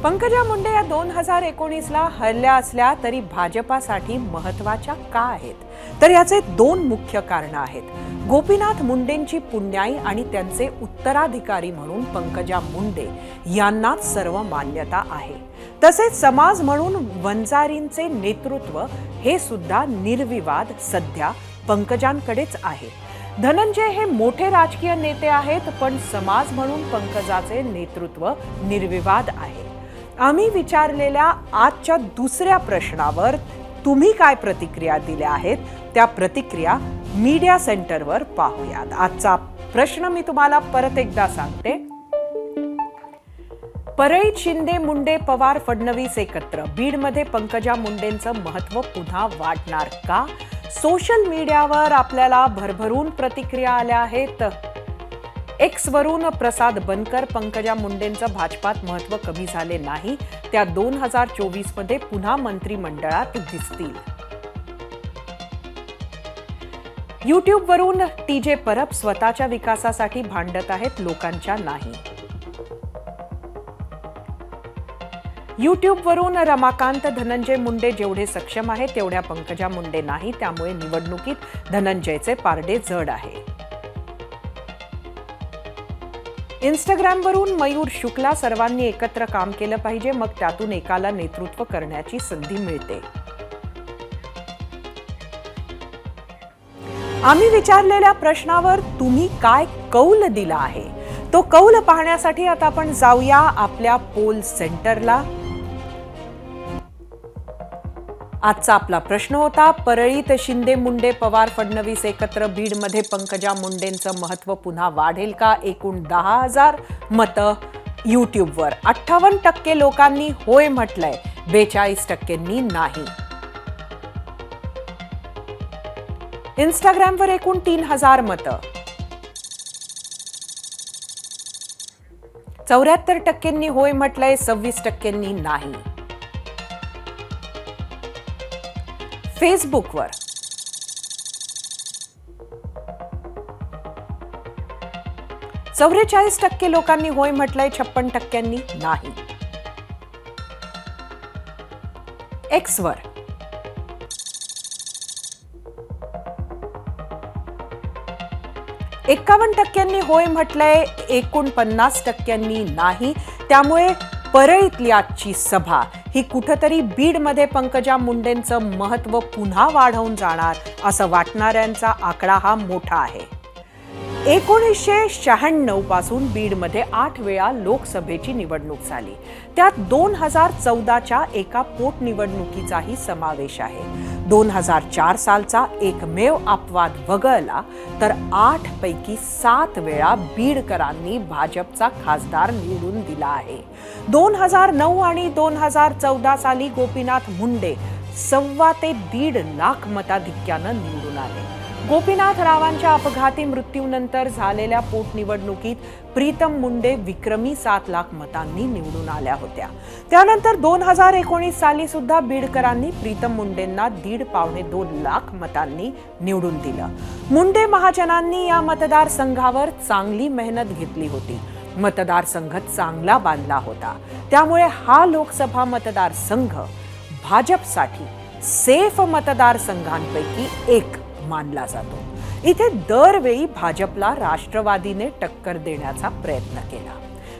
पंकजा मुंडे या 2019ला हरल्या असल्या तरी भाजपासाठी महत्वाच्या का आहेत? तर याचे 2 मुख्य कारणं आहेत. गोपीनाथ मुंडेंची पुण्याई आणि त्यांचे उत्तराधिकारी म्हणून पंकजा मुंडे यांनाच सर्व मान्यता आहे. तसेच समाज म्हणून वंजारींचे नेतृत्व हे सुद्धा निर्विवाद सध्या पंकजांकडेच आहे. धनंजय हे मोठे राजकीय नेते आहेत, पण समाज म्हणून पंकजाचे नेतृत्व निर्विवाद आहे. आम्ही विचारलेल्या आजच्या दुसऱ्या प्रश्नावर तुम्ही काय प्रतिक्रिया दिल्या आहेत त्या प्रतिक्रिया मीडिया सेंटरवर पाहूयात. आजचा प्रश्न मी तुम्हाला परत एकदा सांगते. परळीत शिंदे मुंडे पवार फडणवीस एकत्र, बीडमध्ये पंकजा मुंडेंचं महत्त्व पुन्हा वाढणार का? सोशल मीडियावर आपल्याला भरभरून प्रतिक्रिया आल्या आहेत. एक्सवरून प्रसाद बनकर, पंकजा मुंडेंचं भाजपात महत्त्व कमी झाले नाही, त्या 2024 मध्ये पुन्हा मंत्रिमंडळात दिसतील. युट्यूबवरून टीजे परब, स्वतःच्या विकासासाठी भांडत आहेत, लोकांच्या नाही. युट्यूबवरून रमाकांत, धनंजय मुंडे जेवढे सक्षम आहे तेवढ्या पंकजा मुंडे नाही, त्यामुळे निवडणुकीत धनंजयचे पारडे जड आहे. इंस्टाग्रामवरून मयूर शुक्ला, सर्वांनी एकत्र काम केलं पाहिजे, मग त्यातून एकाला नेतृत्व करण्याची संधी मिळते. आम्ही विचारलेल्या प्रश्नावर तुम्ही काय कौल दिला आहे, तो कौल पाहण्यासाठी आता आपण जाऊया आपल्या पोल सेंटरला. आजचा आपला प्रश्न होता, परळीत शिंदे मुंडे पवार फडणवीस एकत्र, बीडमध्ये पंकजा मुंडेंचं महत्त्व पुन्हा वाढेल का? एकूण 10,000 मतं. युट्यूबवर 58% लोकांनी होय म्हटलंय, 42%नी नाही. इंस्टाग्रामवर एकूण 3,000 मतं. 74%नी होय म्हटलंय, 26%नी नाही. फेसबुकवर 44% लोकांनी होय म्हटलंय, 56%नी नाही. एक्सवर 51%नी होय म्हटलंय, एकूण 50%नी नाही. त्यामुळे परळीतली आजची सभा ही कुठंतरी बीडमध्ये पंकजा मुंडेंचं महत्त्व पुन्हा वाढवून जाणार असं वाटणाऱ्यांचा आकडा हा मोठा आहे. 1996 पासून बीडमध्ये 8 वेळा लोकसभेची निवडणूक झाली. त्यात 2014च्या एका पोटनिवडणुकीचाही समावेश आहे. 2004 सालचा एकमेव अपवाद वगळला तर 8 पैकी 7 वेळा बीडकरांनी भाजपचा खासदार निवडून दिला आहे. 2009 आणि 2014 साली गोपीनाथ मुंडे 1.25 ते 1.5 लाख मताधिक्यानं निवडून आले. गोपीनाथ रावांच्या अपघाती मृत्यूनंतर झालेल्या पोटनिवडणुकीत प्रीतम मुंडे विक्रमी 7 लाख मतांनी निवडून आल्या होत्या. त्यानंतर 2019 साली सुद्धा बीडकरांनी प्रीतम मुंडेंना 1.5-2 लाख मतांनी निवडून दिलं. मुंडे महाजनांनी या मतदारसंघावर चांगली मेहनत घेतली होती. मतदारसंघ चांगला बांधला होता. त्यामुळे हा लोकसभा मतदारसंघ भाजपसाठी सेफ मतदारसंघांपैकी एक मानला जातो. इथे दरवेळी भाजपला राष्ट्रवादीने टक्कर देण्याचा प्रयत्न केला,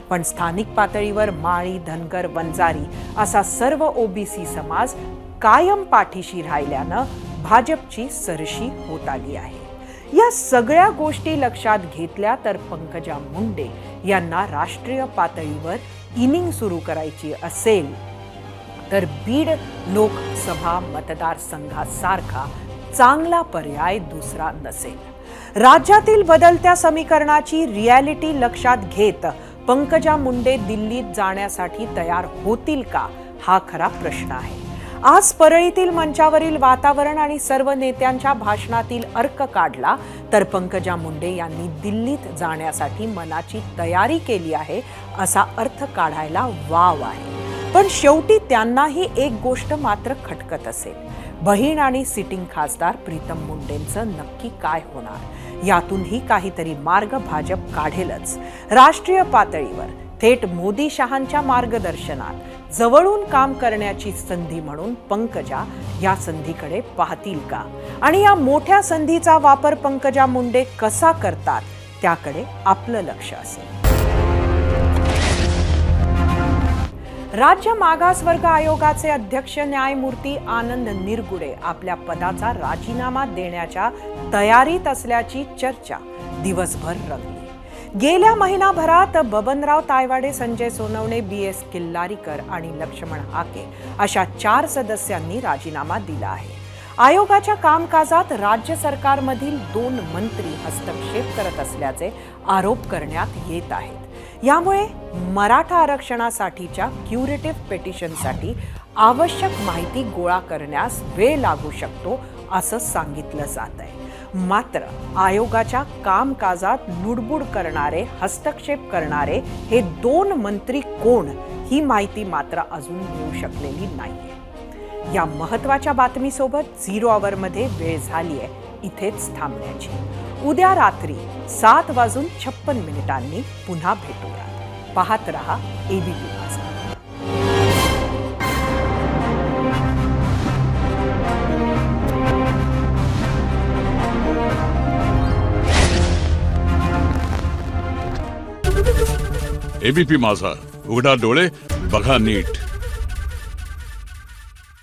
पण स्थानिक पातळीवर माळी, धनगर, वंजारी असा सर्व ओबीसी समाज कायम पाठीशी राहिल्यानं भाजपची सरशी होत आली आहे. या सगळ्या गोष्टी लक्षात घेतल्या तर पंकजा मुंडे यांना राष्ट्रीय पातळीवर इनिंग सुरू करायची असेल तर बीड लोकसभा मतदारसंघासारखा चांगला पर्याय दुसरा नसेल. राज्यातील बदलत्या समीकरणाची रियालिटी लक्षात घेत पंकजा मुंडे दिल्लीत जाण्यासाठी तयार होतील का, हा खरा प्रश्न आहे. आज परळीतील मंचावरील वातावरण आणि सर्व नेत्यांच्या भाषणातील अर्क काढला तर पंकजा मुंडे यांनी दिल्लीत जाण्यासाठी मनाची तयारी केली आहे असा अर्थ काढायला वाव आहे. पण शेवटी त्यांनाही एक गोष्ट मात्र खटकत असेल, बहीण आणि सिटिंग खासदार प्रीतम मुंडेंचं नक्की काय होणार. यातूनही काहीतरी मार्ग भाजप काढेलच. राष्ट्रीय पातळीवर थेट मोदी शहांच्या मार्गदर्शनात जवळून काम करण्याची संधी म्हणून पंकजा या संधीकडे पाहतील का, आणि या मोठ्या संधीचा वापर पंकजा मुंडे कसा करतात त्याकडे आपलं लक्ष असेल. राज्य मागासवर्ग आयोगाचे अध्यक्ष न्यायमूर्ती आनंद निरगुडे आपल्या पदाचा राजीनामा देण्याच्या तयारीत असल्याची चर्चा दिवसभर रंगली. गेल्या महिनाभरात बबनराव तायवाडे, संजय सोनवणे, BS किल्लारीकर आणि लक्ष्मण हाके अशा 4 सदस्यांनी राजीनामा दिला आहे. आयोगाच्या कामकाजात राज्य सरकारमधील 2 मंत्री हस्तक्षेप करत असल्याचे आरोप करण्यात येत आहेत. यामुळे मराठा आरक्षणासाठीच्या क्युरेटिव्ह पिटिशनसाठी आवश्यक माहिती गोळा करण्यास वेळ लागू शकतो असं सांगितलं जात आहे. मात्र आयोगाच्या कामकाजात लुडबुड करणारे, हस्तक्षेप करणारे हे 2 मंत्री कोण, ही माहिती मात्र अजून मिळू शकलेली नाहीये. या महत्वाच्या बातमीसोबत 0 आवरमध्ये वेळ झालीय इथेच थांबण्याची. उद्या रात्री 7:56 पुन्हा भेटूया. पाहत रहा एबीपी माझा. एबीपी माझा, उघडा डोळे बघा नीट.